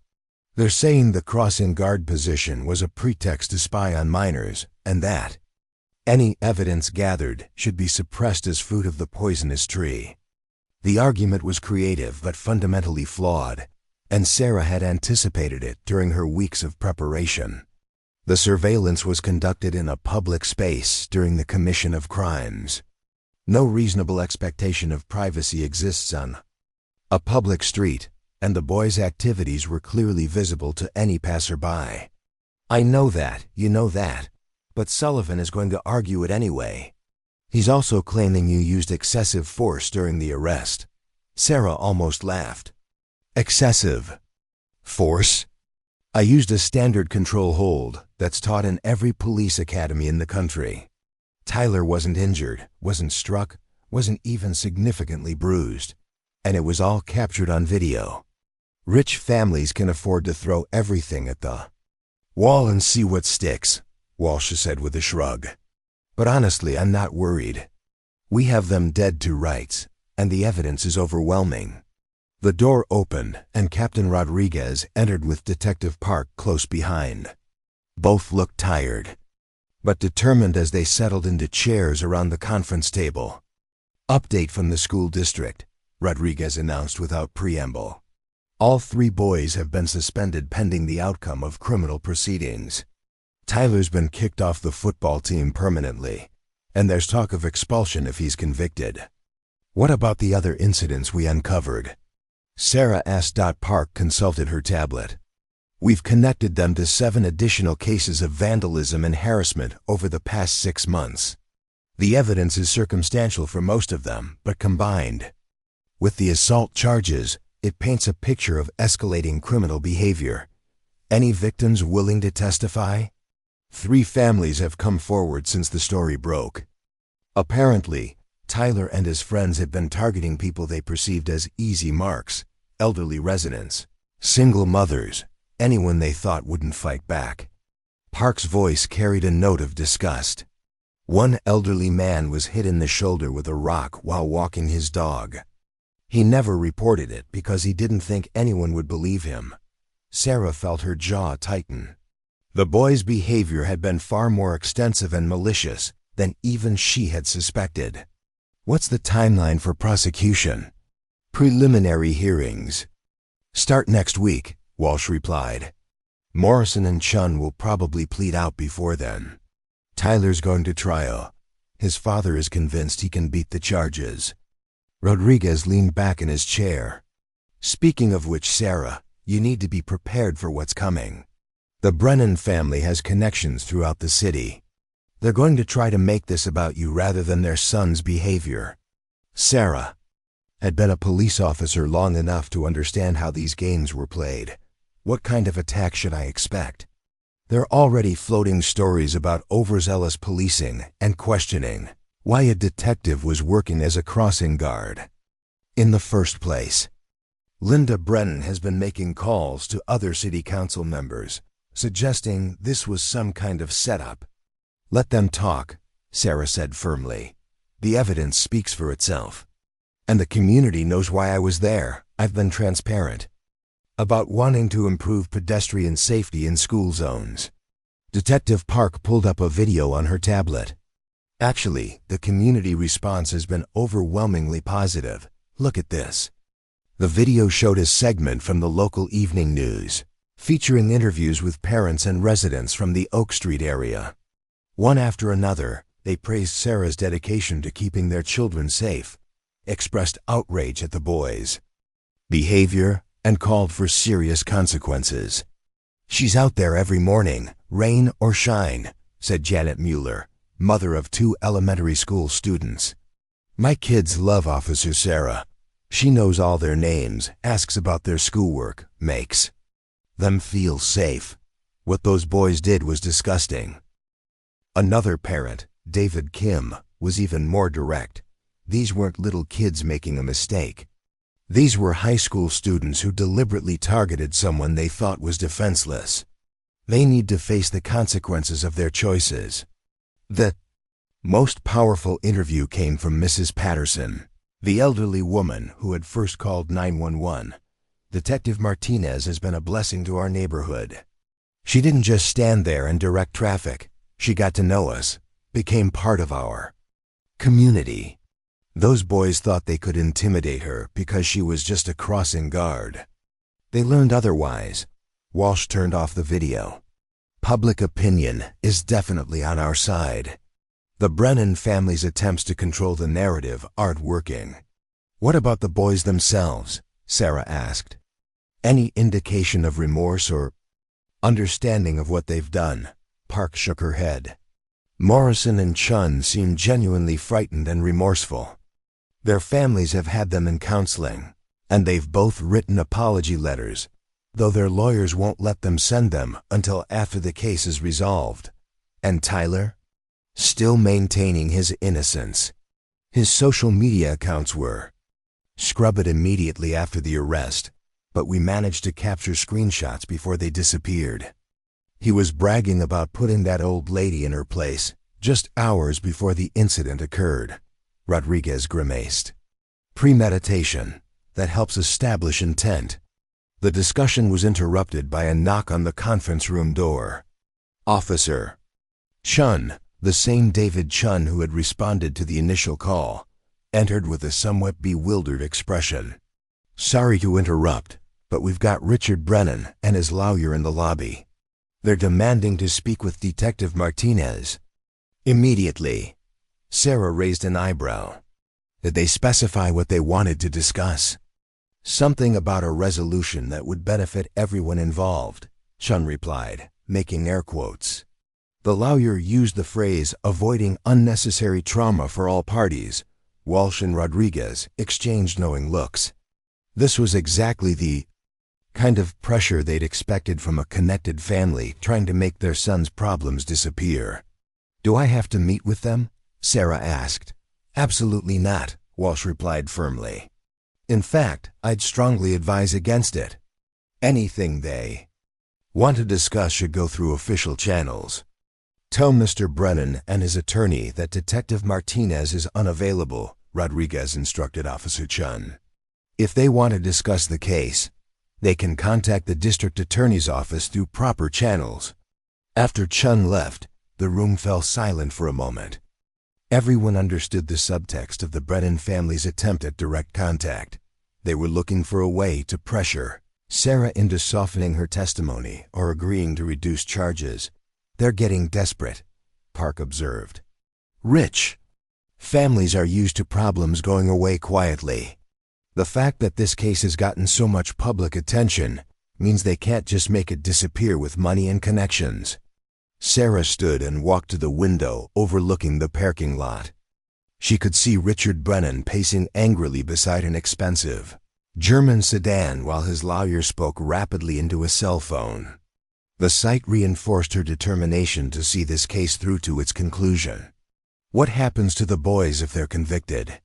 They're saying the crossing guard position was a pretext to spy on minors, and that any evidence gathered should be suppressed as fruit of the poisonous tree. The argument was creative but fundamentally flawed, and Sarah had anticipated it during her weeks of preparation. The surveillance was conducted in a public space during the commission of crimes. No reasonable expectation of privacy exists on a public street, and the boys' activities were clearly visible to any passerby. I know that, you know that, but Sullivan is going to argue it anyway. He's also claiming you used excessive force during the arrest. Sarah almost laughed. Excessive force? I used a standard control hold that's taught in every police academy in the country. Tyler wasn't injured, wasn't struck, wasn't even significantly bruised, and it was all captured on video. Rich families can afford to throw everything at the wall and see what sticks, Walsh said with a shrug. But honestly, I'm not worried. We have them dead to rights, and the evidence is overwhelming. The door opened, and Captain Rodriguez entered with Detective Park close behind. Both looked tired, but determined as they settled into chairs around the conference table. Update from the school district, Rodriguez announced without preamble. All 3 boys have been suspended pending the outcome of criminal proceedings. Tyler's been kicked off the football team permanently, and there's talk of expulsion if he's convicted. What about the other incidents we uncovered? Sarah asked. Park consulted her tablet. We've connected them to 7 additional cases of vandalism and harassment over the past 6 months. The evidence is circumstantial for most of them, but combined with the assault charges, it paints a picture of escalating criminal behavior. Any victims willing to testify? 3 families have come forward since the story broke. Apparently, Tyler and his friends had been targeting people they perceived as easy marks, elderly residents, single mothers, anyone they thought wouldn't fight back. Park's voice carried a note of disgust. One elderly man was hit in the shoulder with a rock while walking his dog. He never reported it because he didn't think anyone would believe him. Sarah felt her jaw tighten. The boy's behavior had been far more extensive and malicious than even she had suspected. What's the timeline for prosecution? Preliminary hearings start next week, Walsh replied. Morrison and Chun will probably plead out before then. Tyler's going to trial. His father is convinced he can beat the charges. Rodriguez leaned back in his chair. Speaking of which, Sarah, you need to be prepared for what's coming. The Brennan family has connections throughout the city. They're going to try to make this about you rather than their son's behavior. Sarah had been a police officer long enough to understand how these games were played. What kind of attack should I expect? There are already floating stories about overzealous policing and questioning why a detective was working as a crossing guard. In the first place, Linda Brennan has been making calls to other city council members, suggesting this was some kind of setup. "Let them talk," Sarah said firmly. "The evidence speaks for itself. And the community knows why I was there. I've been transparent about wanting to improve pedestrian safety in school zones." Detective Park pulled up a video on her tablet. "Actually, the community response has been overwhelmingly positive. Look at this." The video showed a segment from the local evening news, featuring interviews with parents and residents from the Oak Street area. One after another, they praised Sarah's dedication to keeping their children safe, expressed outrage at the boys' behavior, and called for serious consequences. "She's out there every morning, rain or shine," said Janet Mueller, mother of 2 elementary school students. "My kids love Officer Sarah. She knows all their names, asks about their schoolwork, makes them feel safe. What those boys did was disgusting." Another parent, David Kim, was even more direct. "These weren't little kids making a mistake. These were high school students who deliberately targeted someone they thought was defenseless. They need to face the consequences of their choices." The most powerful interview came from Mrs. Patterson, the elderly woman who had first called 911. "Detective Martinez has been a blessing to our neighborhood. She didn't just stand there and direct traffic. She got to know us, became part of our community. Those boys thought they could intimidate her because she was just a crossing guard. They learned otherwise." Walsh turned off the video. "Public opinion is definitely on our side. The Brennan family's attempts to control the narrative aren't working." "What about the boys themselves?" Sarah asked. "Any indication of remorse or understanding of what they've done?" Park shook her head. "Morrison and Chun seem genuinely frightened and remorseful. Their families have had them in counseling, and they've both written apology letters, though their lawyers won't let them send them until after the case is resolved." "And Tyler?" "Still maintaining his innocence. His social media accounts were scrubbed immediately after the arrest, but we managed to capture screenshots before they disappeared. He was bragging about putting that old lady in her place just hours before the incident occurred." Rodriguez grimaced. "Premeditation. That helps establish intent." The discussion was interrupted by a knock on the conference room door. Officer Chun, the same David Chun who had responded to the initial call, entered with a somewhat bewildered expression. "Sorry to interrupt, but we've got Richard Brennan and his lawyer in the lobby. They're demanding to speak with Detective Martinez immediately." Sarah raised an eyebrow. "Did they specify what they wanted to discuss?" "Something about a resolution that would benefit everyone involved," Chun replied, making air quotes. The lawyer used the phrase "avoiding unnecessary trauma for all parties." Walsh and Rodriguez exchanged knowing looks. This was exactly the kind of pressure they'd expected from a connected family trying to make their son's problems disappear. "Do I have to meet with them?" Sarah asked. "Absolutely not," Walsh replied firmly. "In fact, I'd strongly advise against it. Anything they want to discuss should go through official channels. Tell Mr. Brennan and his attorney that Detective Martinez is unavailable," Rodriguez instructed Officer Chun. "If they want to discuss the case, they can contact the district attorney's office through proper channels." After Chun left, the room fell silent for a moment. Everyone understood the subtext of the Brennan family's attempt at direct contact. They were looking for a way to pressure Sarah into softening her testimony or agreeing to reduce charges. "They're getting desperate," Park observed. "Rich families are used to problems going away quietly. The fact that this case has gotten so much public attention means they can't just make it disappear with money and connections." Sarah stood and walked to the window overlooking the parking lot. She could see Richard Brennan pacing angrily beside an expensive German sedan while his lawyer spoke rapidly into a cell phone. The sight reinforced her determination to see this case through to its conclusion. "What happens to the boys if they're convicted?"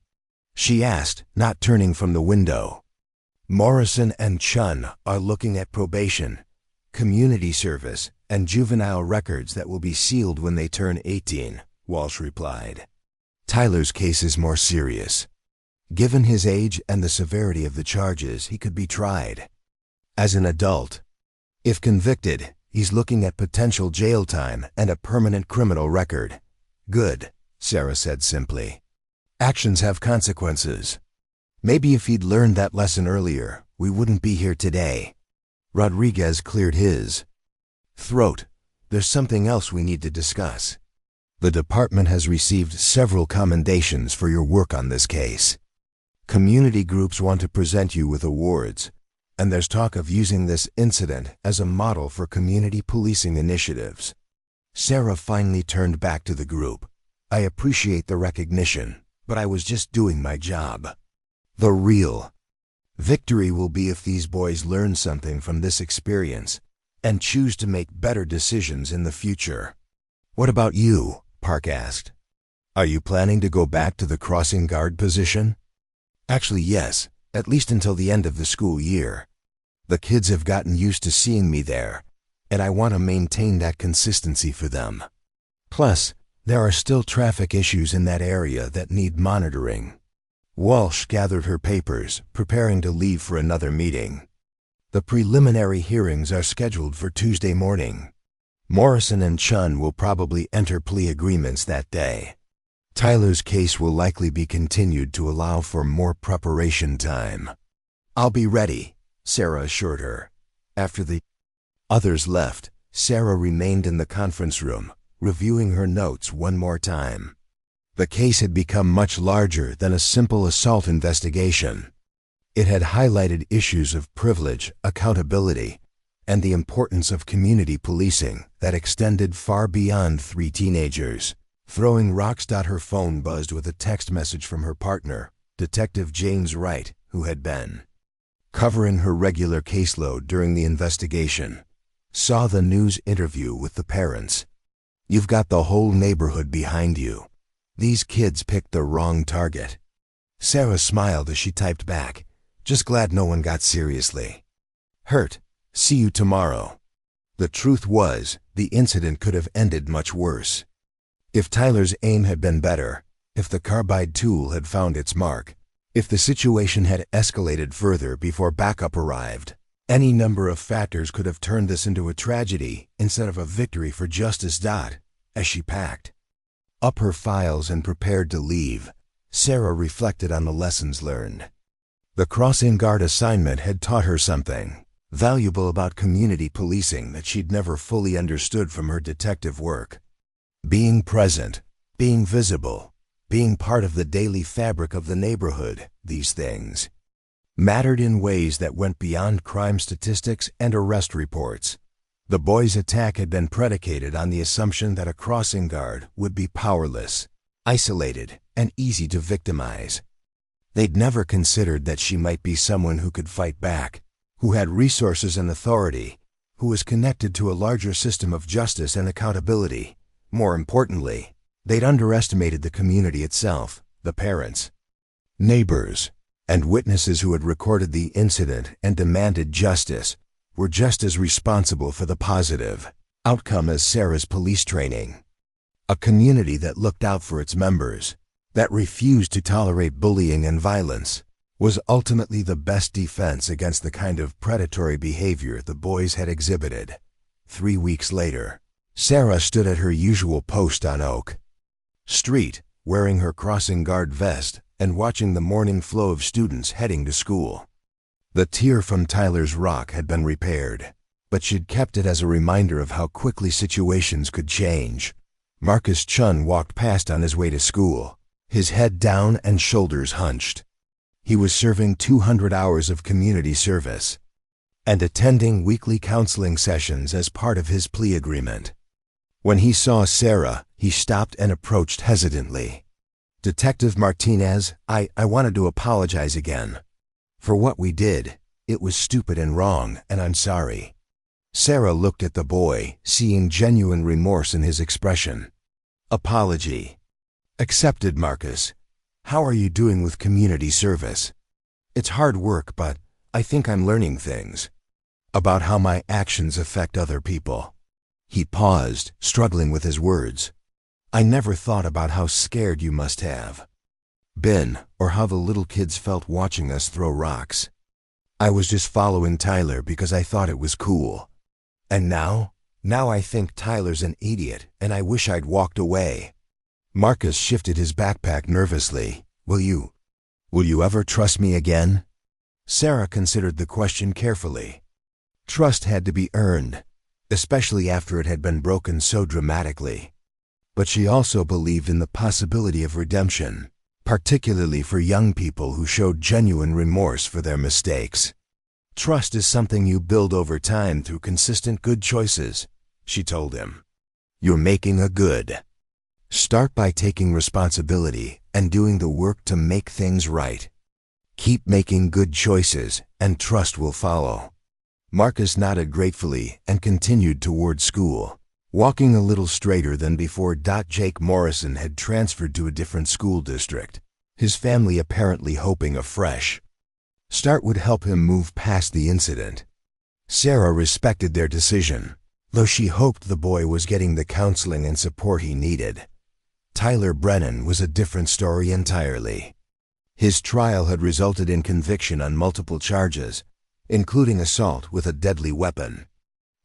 she asked, not turning from the window. "Morrison and Chun are looking at probation, community service, and juvenile records that will be sealed when they turn 18, Walsh replied. Tyler's case is more serious. Given his age and the severity of the charges, he could be tried as an adult. If convicted, he's looking at potential jail time and a permanent criminal record. Good, Sarah said simply. Actions have consequences. Maybe if he'd learned that lesson earlier, we wouldn't be here today. Rodriguez cleared his throat. There's something else we need to discuss. The department has received several commendations for your work on this case. Community groups want to present you with awards, and there's talk of using this incident as a model for community policing initiatives. Sarah finally turned back to the group. I appreciate the recognition, but I was just doing my job. The real victory will be if these boys learn something from this experience and choose to make better decisions in the future. What about you? Park asked. Are you planning to go back to the crossing guard position? Actually, yes, at least until the end of the school year. The kids have gotten used to seeing me there, and I want to maintain that consistency for them. Plus, there are still traffic issues in that area that need monitoring. Walsh gathered her papers, preparing to leave for another meeting. The preliminary hearings are scheduled for Tuesday morning. Morrison and Chun will probably enter plea agreements that day. Tyler's case will likely be continued to allow for more preparation time. I'll be ready, Sarah assured her. After the others left, Sarah remained in the conference room, reviewing her notes one more time. The case had become much larger than a simple assault investigation. It had highlighted issues of privilege, accountability, and the importance of community policing that extended far beyond 3 teenagers. Throwing rocks. Her phone buzzed with a text message from her partner, Detective James Wright, who had been covering her regular caseload during the investigation. Saw the news interview with the parents. You've got the whole neighborhood behind you. These kids picked the wrong target. Sarah smiled as she typed back, just glad no one got seriously hurt. See you tomorrow. The truth was, the incident could have ended much worse. If Tyler's aim had been better, if the carbide tool had found its mark, if the situation had escalated further before backup arrived, any number of factors could have turned this into a tragedy instead of a victory for justice. As she packed up her files and prepared to leave, Sarah reflected on the lessons learned. The crossing guard assignment had taught her something valuable about community policing that she'd never fully understood from her detective work. Being present, being visible, being part of the daily fabric of the neighborhood, these things mattered in ways that went beyond crime statistics and arrest reports. The boys' attack had been predicated on the assumption that a crossing guard would be powerless, isolated, and easy to victimize. They'd never considered that she might be someone who could fight back, who had resources and authority, who was connected to a larger system of justice and accountability. More importantly, they'd underestimated the community itself, the parents, neighbors, and witnesses who had recorded the incident and demanded justice were just as responsible for the positive outcome as Sarah's police training. A community that looked out for its members, that refused to tolerate bullying and violence, was ultimately the best defense against the kind of predatory behavior the boys had exhibited. 3 weeks later, Sarah stood at her usual post on Oak Street, wearing her crossing guard vest and watching the morning flow of students heading to school. The tear from Tyler's rock had been repaired, but she'd kept it as a reminder of how quickly situations could change. Marcus Chun walked past on his way to school, his head down and shoulders hunched. He was serving 200 hours of community service and attending weekly counseling sessions as part of his plea agreement. When he saw Sarah, he stopped and approached hesitantly. Detective Martinez, I wanted to apologize again. For what we did, it was stupid and wrong, and I'm sorry. Sarah looked at the boy, seeing genuine remorse in his expression. Apology accepted, Marcus. How are you doing with community service? It's hard work, but I think I'm learning things about how my actions affect other people. He paused, struggling with his words. I never thought about how scared you must have been, or how the little kids felt watching us throw rocks. I was just following Tyler because I thought it was cool. And now I think Tyler's an idiot, and I wish I'd walked away. Marcus shifted his backpack nervously. Will you ever trust me again? Sarah considered the question carefully. Trust had to be earned, especially after it had been broken so dramatically. But she also believed in the possibility of redemption, particularly for young people who showed genuine remorse for their mistakes. Trust is something you build over time through consistent good choices, she told him. You're making a good start by taking responsibility and doing the work to make things right. Keep making good choices, and trust will follow. Marcus nodded gratefully and continued toward school, walking a little straighter than before. Jake Morrison had transferred to a different school district, his family apparently hoping a fresh start would help him move past the incident. Sarah respected their decision, though she hoped the boy was getting the counseling and support he needed. Tyler Brennan was a different story entirely. His trial had resulted in conviction on multiple charges, including assault with a deadly weapon.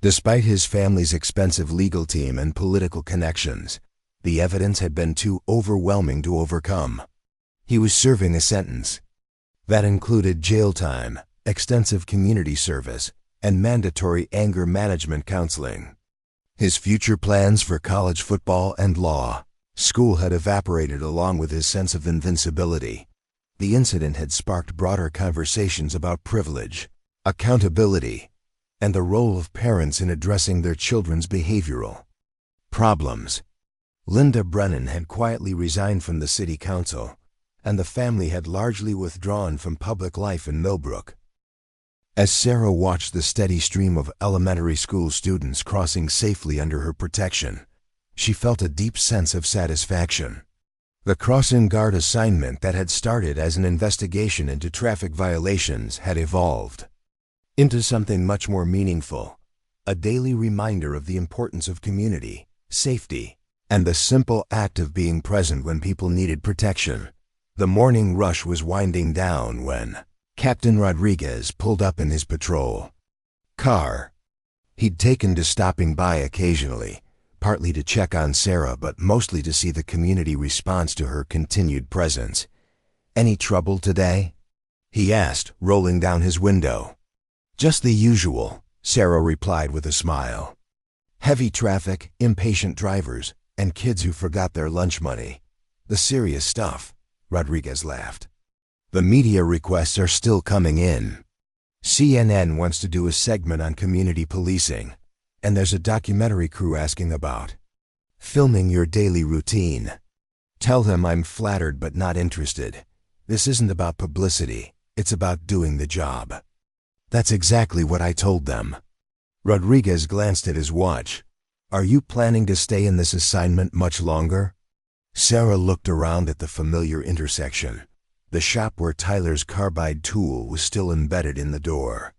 Despite his family's expensive legal team and political connections, the evidence had been too overwhelming to overcome. He was serving a sentence that included jail time, extensive community service, and mandatory anger management counseling. His future plans for college football and law school had evaporated along with his sense of invincibility. The incident had sparked broader conversations about privilege, accountability, and the role of parents in addressing their children's behavioral problems. Linda Brennan had quietly resigned from the city council, and the family had largely withdrawn from public life in Millbrook. As Sarah watched the steady stream of elementary school students crossing safely under her protection, she felt a deep sense of satisfaction. The crossing guard assignment that had started as an investigation into traffic violations had evolved into something much more meaningful, a daily reminder of the importance of community, safety, and the simple act of being present when people needed protection. The morning rush was winding down when Captain Rodriguez pulled up in his patrol car. He'd taken to stopping by occasionally, partly to check on Sarah but mostly to see the community response to her continued presence. Any trouble today? He asked, rolling down his window. Just the usual, Sarah replied with a smile. Heavy traffic, impatient drivers, and kids who forgot their lunch money. The serious stuff, Rodriguez laughed. The media requests are still coming in. CNN wants to do a segment on community policing, and there's a documentary crew asking about filming your daily routine. Tell them I'm flattered but not interested. This isn't about publicity, it's about doing the job. That's exactly what I told them. Rodriguez glanced at his watch. Are you planning to stay in this assignment much longer? Sarah looked around at the familiar intersection, the shop where Tyler's carbide tool was still embedded in the door.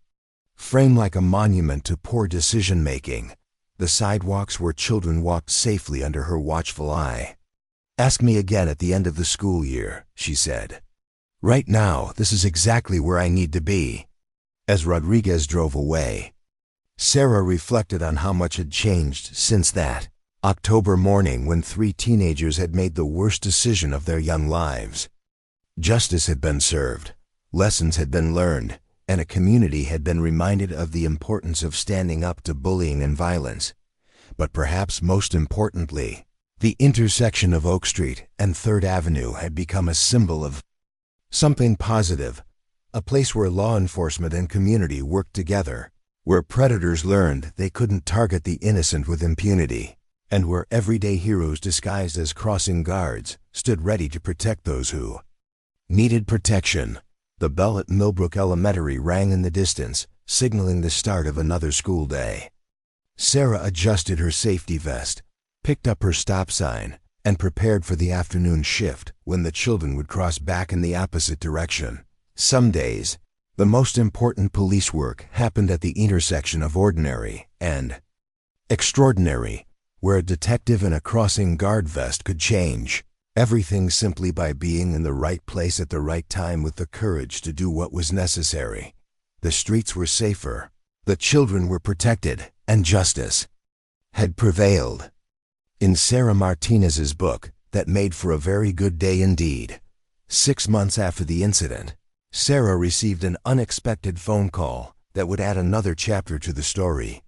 Framed like a monument to poor decision-making, the sidewalks where children walked safely under her watchful eye. Ask me again at the end of the school year, she said. Right now, this is exactly where I need to be. As Rodriguez drove away, Sarah reflected on how much had changed since that October morning when 3 teenagers had made the worst decision of their young lives. Justice had been served, lessons had been learned, and a community had been reminded of the importance of standing up to bullying and violence. But perhaps most importantly, the intersection of Oak Street and 3rd Avenue had become a symbol of something positive, a place where law enforcement and community worked together, where predators learned they couldn't target the innocent with impunity, and where everyday heroes disguised as crossing guards stood ready to protect those who needed protection. The bell at Millbrook Elementary rang in the distance, signaling the start of another school day. Sarah adjusted her safety vest, picked up her stop sign, and prepared for the afternoon shift when the children would cross back in the opposite direction. Some days, the most important police work happened at the intersection of ordinary and Extraordinary, where a detective in a crossing guard vest could change everything simply by being in the right place at the right time with the courage to do what was necessary. The streets were safer, the children were protected, and justice had prevailed. In Sarah Martinez's book, That Made for a Very Good Day Indeed, 6 months after the incident, Sarah received an unexpected phone call that would add another chapter to the story.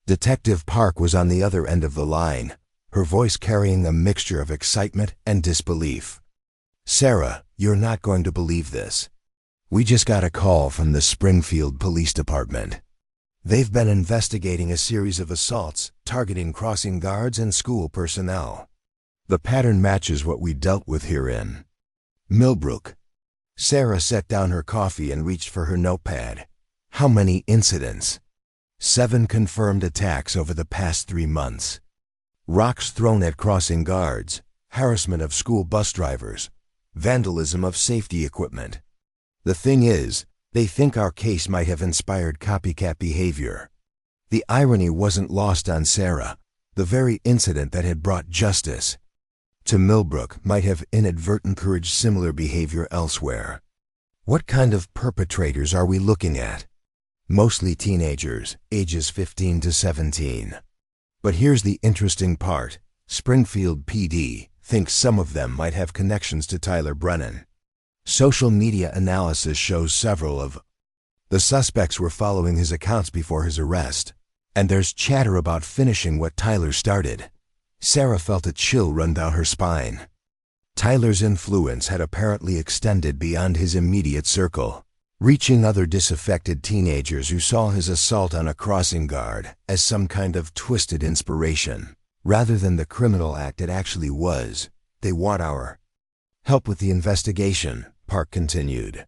Detective Park was on the other end of the line, her voice carrying a mixture of excitement and disbelief. "Sarah, you're not going to believe this. We just got a call from the Springfield Police Department. They've been investigating a series of assaults targeting crossing guards and school personnel. The pattern matches what we dealt with here in Millbrook." Sarah set down her coffee and reached for her notepad. How many incidents? 7 confirmed attacks over the past 3 months. Rocks thrown at crossing guards, harassment of school bus drivers, vandalism of safety equipment. The thing is, they think our case might have inspired copycat behavior. The irony wasn't lost on Sarah. The very incident that had brought justice to Millbrook might have inadvertently encouraged similar behavior elsewhere. What kind of perpetrators are we looking at? Mostly teenagers, ages 15 to 17. But here's the interesting part. Springfield PD thinks some of them might have connections to Tyler Brennan. Social media analysis shows several of the suspects were following his accounts before his arrest, and there's chatter about finishing what Tyler started. Sarah felt a chill run down her spine. Tyler's influence had apparently extended beyond his immediate circle, reaching other disaffected teenagers who saw his assault on a crossing guard as some kind of twisted inspiration. Rather than the criminal act it actually was, they want our help with the investigation, Park continued.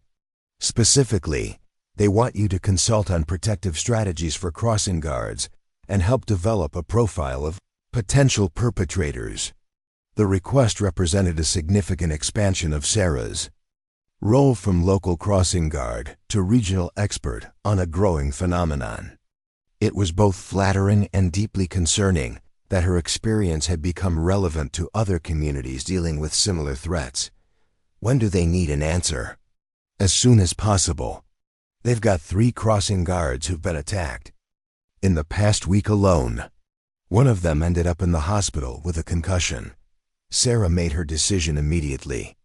Specifically, they want you to consult on protective strategies for crossing guards and help develop a profile of potential perpetrators. The request represented a significant expansion of Sarah's role from local crossing guard to regional expert on a growing phenomenon. It was both flattering and deeply concerning that her experience had become relevant to other communities dealing with similar threats. When do they need an answer? As soon as possible. They've got 3 crossing guards who've been attacked. In the past week alone, one of them ended up in the hospital with a concussion. Sarah made her decision immediately.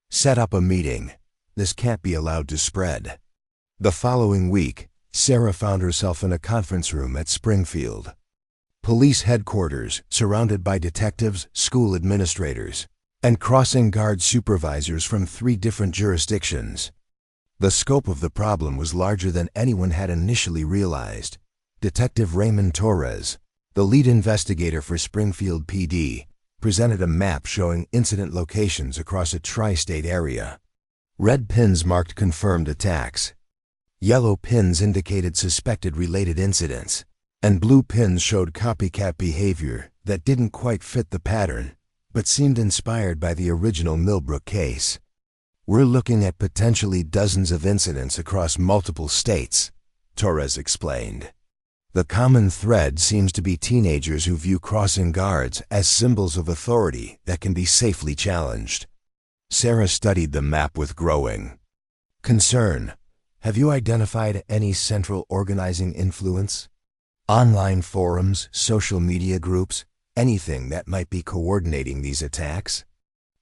Set up a meeting. This can't be allowed to spread. The following week, Sarah found herself in a conference room at Springfield Police headquarters, surrounded by detectives, school administrators, and crossing guard supervisors from 3 different jurisdictions. The scope of the problem was larger than anyone had initially realized. Detective Raymond Torres, the lead investigator for Springfield PD, presented a map showing incident locations across a tri-state area. Red pins marked confirmed attacks. Yellow pins indicated suspected related incidents, and blue pins showed copycat behavior that didn't quite fit the pattern, but seemed inspired by the original Millbrook case. We're looking at potentially dozens of incidents across multiple states, Torres explained. The common thread seems to be teenagers who view crossing guards as symbols of authority that can be safely challenged. Sarah studied the map with growing concern. Have you identified any central organizing influence? Online forums, social media groups, anything that might be coordinating these attacks?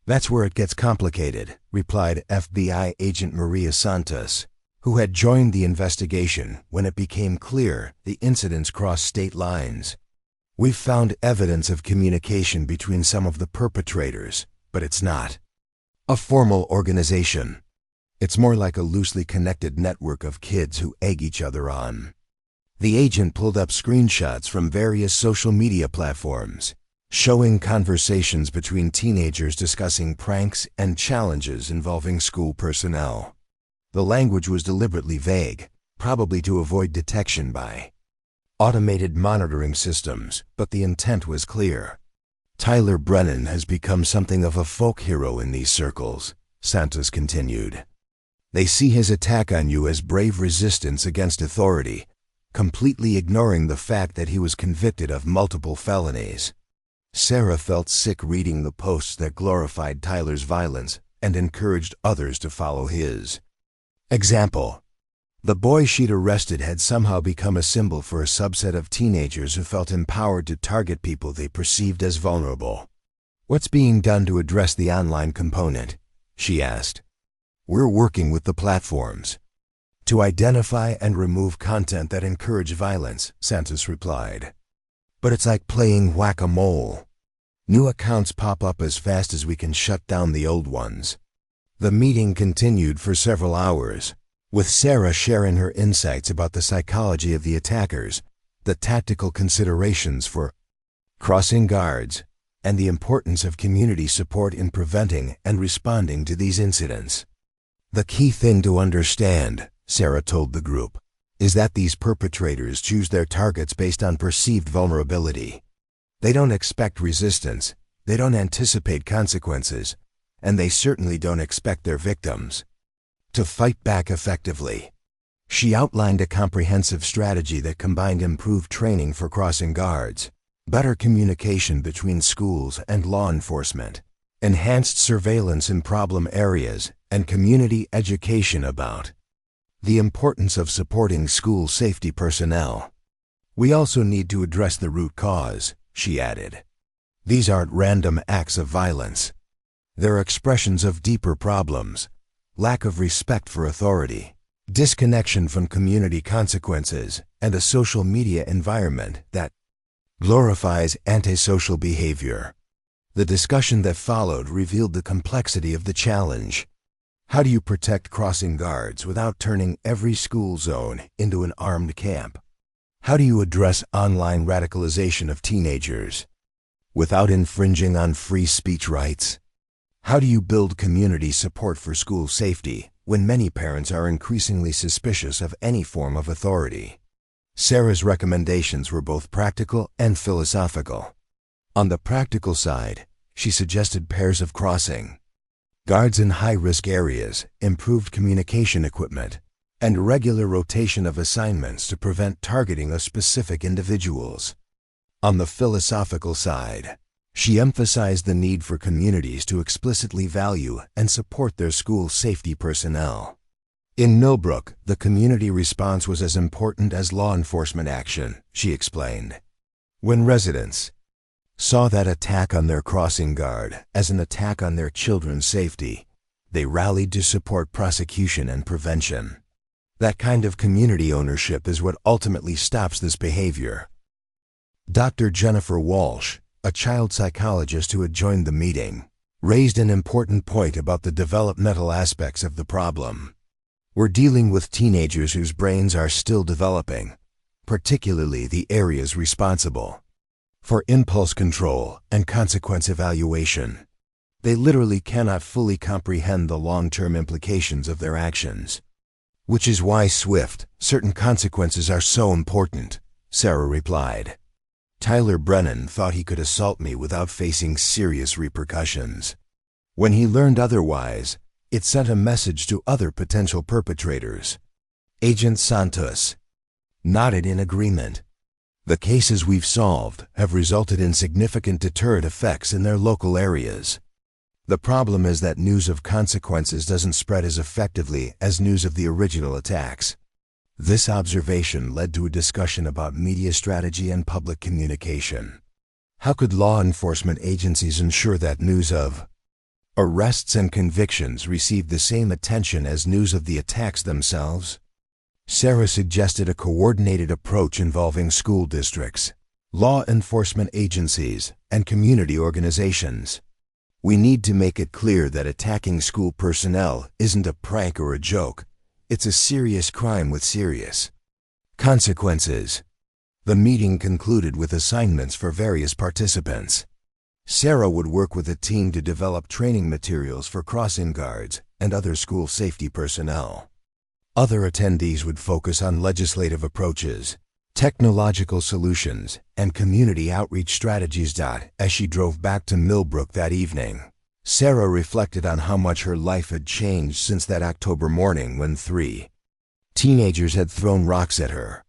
That's where it gets complicated, replied FBI agent Maria Santos, who had joined the investigation when it became clear the incidents crossed state lines. We've found evidence of communication between some of the perpetrators, but it's not a formal organization. It's more like a loosely connected network of kids who egg each other on. The agent pulled up screenshots from various social media platforms, showing conversations between teenagers discussing pranks and challenges involving school personnel. The language was deliberately vague, probably to avoid detection by automated monitoring systems, but the intent was clear. Tyler Brennan has become something of a folk hero in these circles, Santos continued. They see his attack on you as brave resistance against authority, completely ignoring the fact that he was convicted of multiple felonies. Sarah felt sick reading the posts that glorified Tyler's violence and encouraged others to follow his example. The boy she'd arrested had somehow become a symbol for a subset of teenagers who felt empowered to target people they perceived as vulnerable. "What's being done to address the online component?" she asked. "We're working with the platforms to identify and remove content that encourage violence," Santos replied. "But it's like playing whack-a-mole. New accounts pop up as fast as we can shut down the old ones." The meeting continued for several hours, with Sarah sharing her insights about the psychology of the attackers, the tactical considerations for crossing guards, and the importance of community support in preventing and responding to these incidents. "The key thing to understand," Sarah told the group, "is that these perpetrators choose their targets based on perceived vulnerability. They don't expect resistance, they don't anticipate consequences, and they certainly don't expect their victims to fight back effectively." She outlined a comprehensive strategy that combined improved training for crossing guards, better communication between schools and law enforcement, enhanced surveillance in problem areas, and community education about the importance of supporting school safety personnel. "We also need to address the root cause," she added. "These aren't random acts of violence. They're expressions of deeper problems: lack of respect for authority, disconnection from community consequences, and a social media environment that glorifies antisocial behavior." The discussion that followed revealed the complexity of the challenge. How do you protect crossing guards without turning every school zone into an armed camp? How do you address online radicalization of teenagers without infringing on free speech rights? How do you build community support for school safety when many parents are increasingly suspicious of any form of authority? Sarah's recommendations were both practical and philosophical. On the practical side, she suggested pairs of crossing guards in high-risk areas, improved communication equipment, and regular rotation of assignments to prevent targeting of specific individuals. On the philosophical side, she emphasized the need for communities to explicitly value and support their school safety personnel. In Millbrook, the community response was as important as law enforcement action, she explained. When residents saw that attack on their crossing guard as an attack on their children's safety, they rallied to support prosecution and prevention. That kind of community ownership is what ultimately stops this behavior. Dr. Jennifer Walsh, a child psychologist who had joined the meeting, raised an important point about the developmental aspects of the problem. "We're dealing with teenagers whose brains are still developing, particularly the areas responsible for impulse control and consequence evaluation. They literally cannot fully comprehend the long-term implications of their actions. Which is why swift, certain consequences are so important," Sarah replied. "Tyler Brennan thought he could assault me without facing serious repercussions. When he learned otherwise, it sent a message to other potential perpetrators." Agent Santos nodded in agreement. "The cases we've solved have resulted in significant deterrent effects in their local areas. The problem is that news of consequences doesn't spread as effectively as news of the original attacks." This observation led to a discussion about media strategy and public communication. How could law enforcement agencies ensure that news of arrests and convictions received the same attention as news of the attacks themselves? Sarah suggested a coordinated approach involving school districts, law enforcement agencies, and community organizations. "We need to make it clear that attacking school personnel isn't a prank or a joke. It's a serious crime with serious consequences." The meeting concluded with assignments for various participants. Sarah would work with a team to develop training materials for crossing guards and other school safety personnel. Other attendees would focus on legislative approaches, technological solutions, and community outreach strategies. As she drove back to Millbrook that evening, Sarah reflected on how much her life had changed since that October morning when 3 teenagers had thrown rocks at her.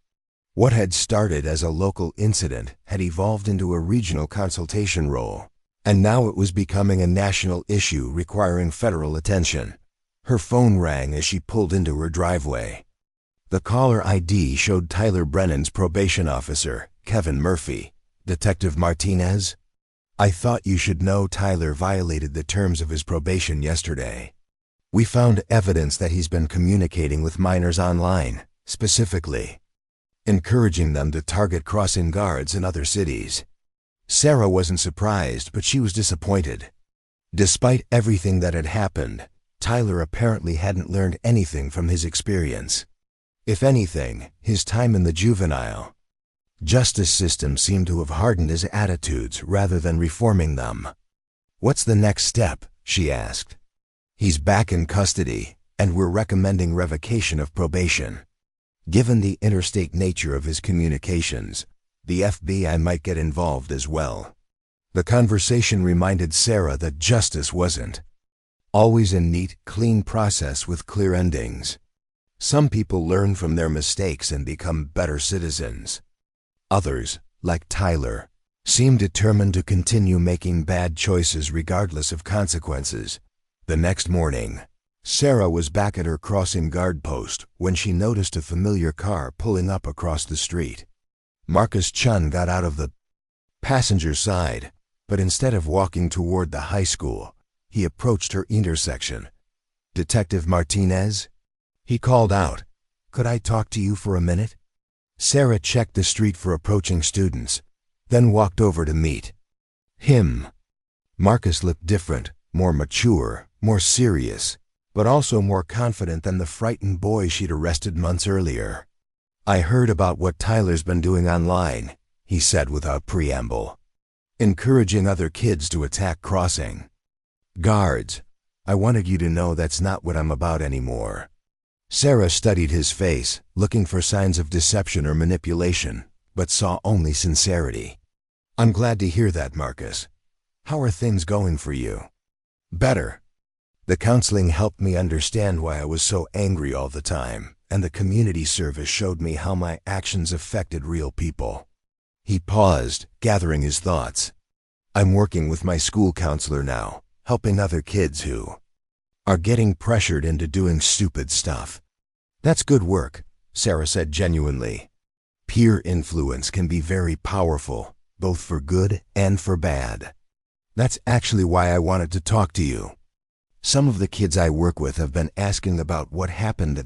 What had started as a local incident had evolved into a regional consultation role, and now it was becoming a national issue requiring federal attention. Her phone rang as she pulled into her driveway. The caller ID showed Tyler Brennan's probation officer, Kevin Murphy. "Detective Martinez? I thought you should know Tyler violated the terms of his probation yesterday. We found evidence that he's been communicating with minors online, specifically encouraging them to target crossing guards in other cities." Sarah wasn't surprised, but she was disappointed. Despite everything that had happened, Tyler apparently hadn't learned anything from his experience. If anything, his time in the juvenile justice system seemed to have hardened his attitudes rather than reforming them. "What's the next step?" she asked. "He's back in custody, and we're recommending revocation of probation. Given the interstate nature of his communications, the FBI might get involved as well." The conversation reminded Sarah that justice wasn't always a neat, clean process with clear endings. Some people learn from their mistakes and become better citizens. Others, like Tyler, seemed determined to continue making bad choices regardless of consequences. The next morning, Sarah was back at her crossing guard post when she noticed a familiar car pulling up across the street. Marcus Chun got out of the passenger side, but instead of walking toward the high school, he approached her intersection. "Detective Martinez?" he called out. "Could I talk to you for a minute?" Sarah checked the street for approaching students, then walked over to meet him. Marcus looked different, more mature, more serious, but also more confident than the frightened boy she'd arrested months earlier. "I heard about what Tyler's been doing online," he said without preamble. "Encouraging other kids to attack crossing guards. I wanted you to know that's not what I'm about anymore." Sarah studied his face, looking for signs of deception or manipulation, but saw only sincerity. "I'm glad to hear that, Marcus. How are things going for you?" "Better. The counseling helped me understand why I was so angry all the time, and the community service showed me how my actions affected real people." He paused, gathering his thoughts. "I'm working with my school counselor now, helping other kids who are getting pressured into doing stupid stuff." "That's good work," Sarah said genuinely. "Peer influence can be very powerful, both for good and for bad. That's actually why I wanted to talk to you. Some of the kids I work with have been asking about what happened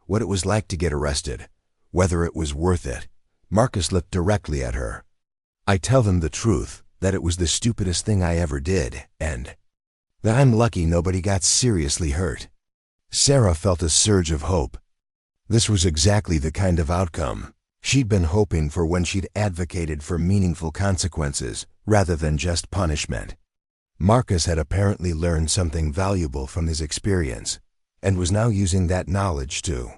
what it was like to get arrested, whether it was worth it." Marcus looked directly at her. "I tell them the truth, that it was the stupidest thing I ever did, and that I'm lucky nobody got seriously hurt." Sarah felt a surge of hope. This was exactly the kind of outcome she'd been hoping for when she'd advocated for meaningful consequences rather than just punishment. Marcus had apparently learned something valuable from his experience, and was now using that knowledge to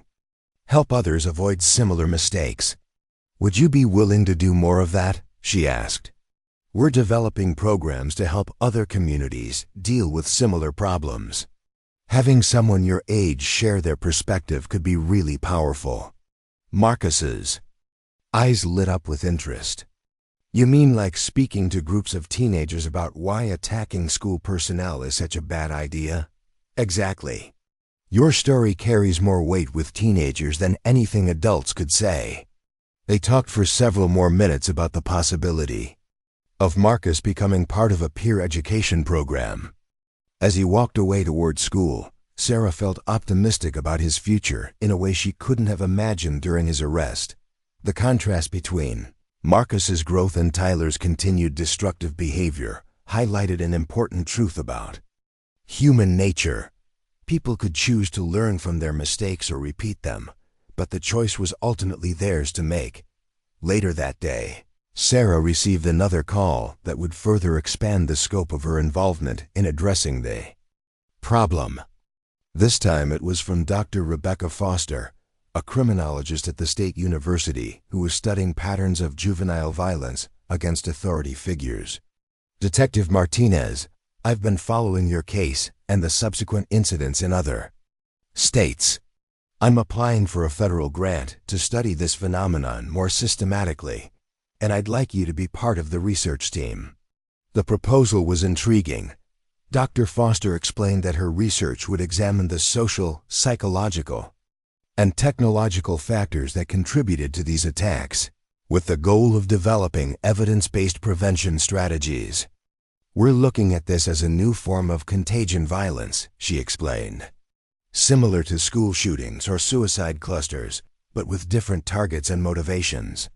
help others avoid similar mistakes. "Would you be willing to do more of that?" she asked. "We're developing programs to help other communities deal with similar problems. Having someone your age share their perspective could be really powerful." Marcus's eyes lit up with interest. "You mean like speaking to groups of teenagers about why attacking school personnel is such a bad idea?" "Exactly. Your story carries more weight with teenagers than anything adults could say." They talked for several more minutes about the possibility of Marcus becoming part of a peer education program. As he walked away toward school, Sarah felt optimistic about his future in a way she couldn't have imagined during his arrest. The contrast between Marcus's growth and Tyler's continued destructive behavior highlighted an important truth about human nature. People could choose to learn from their mistakes or repeat them, but the choice was ultimately theirs to make. Later that day, Sarah received another call that would further expand the scope of her involvement in addressing the problem. This time it was from Dr. Rebecca Foster, a criminologist at the State University who was studying patterns of juvenile violence against authority figures. "Detective Martinez, I've been following your case and the subsequent incidents in other states. I'm applying for a federal grant to study this phenomenon more systematically, and I'd like you to be part of the research team. The proposal was intriguing. Dr. Foster explained that her research would examine the social, psychological, and technological factors that contributed to these attacks, with the goal of developing evidence-based prevention strategies. We're looking at this as a new form of contagion violence, she explained. Similar to school shootings or suicide clusters, but with different targets and motivations.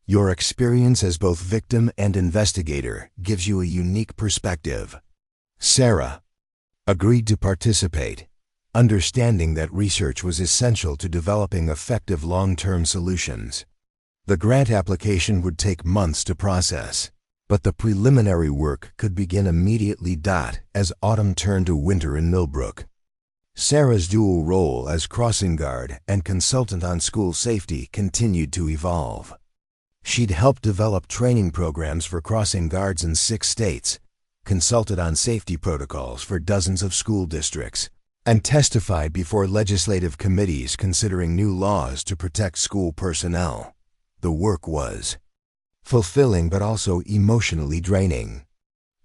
Your experience as both victim and investigator gives you a unique perspective. Sarah agreed to participate, understanding that research was essential to developing effective long-term solutions. The grant application would take months to process, but the preliminary work could begin immediately. As autumn turned to winter in Millbrook, Sarah's dual role as crossing guard and consultant on school safety continued to evolve. She'd helped develop training programs for crossing guards in 6 states, consulted on safety protocols for dozens of school districts, and testified before legislative committees considering new laws to protect school personnel. The work was fulfilling but also emotionally draining.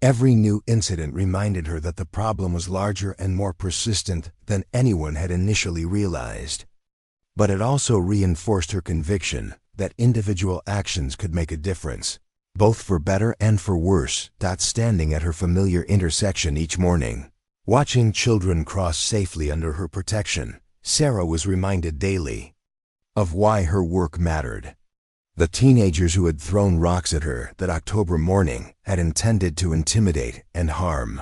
Every new incident reminded her that the problem was larger and more persistent than anyone had initially realized. But it also reinforced her conviction that individual actions could make a difference, both for better and for worse. Standing at her familiar intersection each morning, watching children cross safely under her protection, Sarah was reminded daily of why her work mattered. The teenagers who had thrown rocks at her that October morning had intended to intimidate and harm.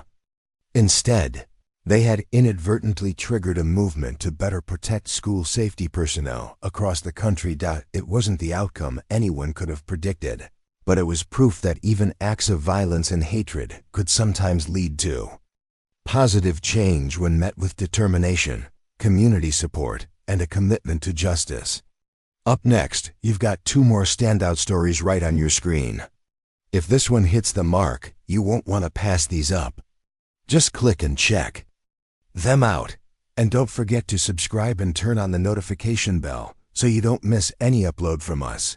Instead, they had inadvertently triggered a movement to better protect school safety personnel across the country. It wasn't the outcome anyone could have predicted, but it was proof that even acts of violence and hatred could sometimes lead to positive change when met with determination, community support, and a commitment to justice. Up next, you've got 2 more standout stories right on your screen. If this one hits the mark, you won't want to pass these up. Just click and check them out. And don't forget to subscribe and turn on the notification bell so you don't miss any upload from us.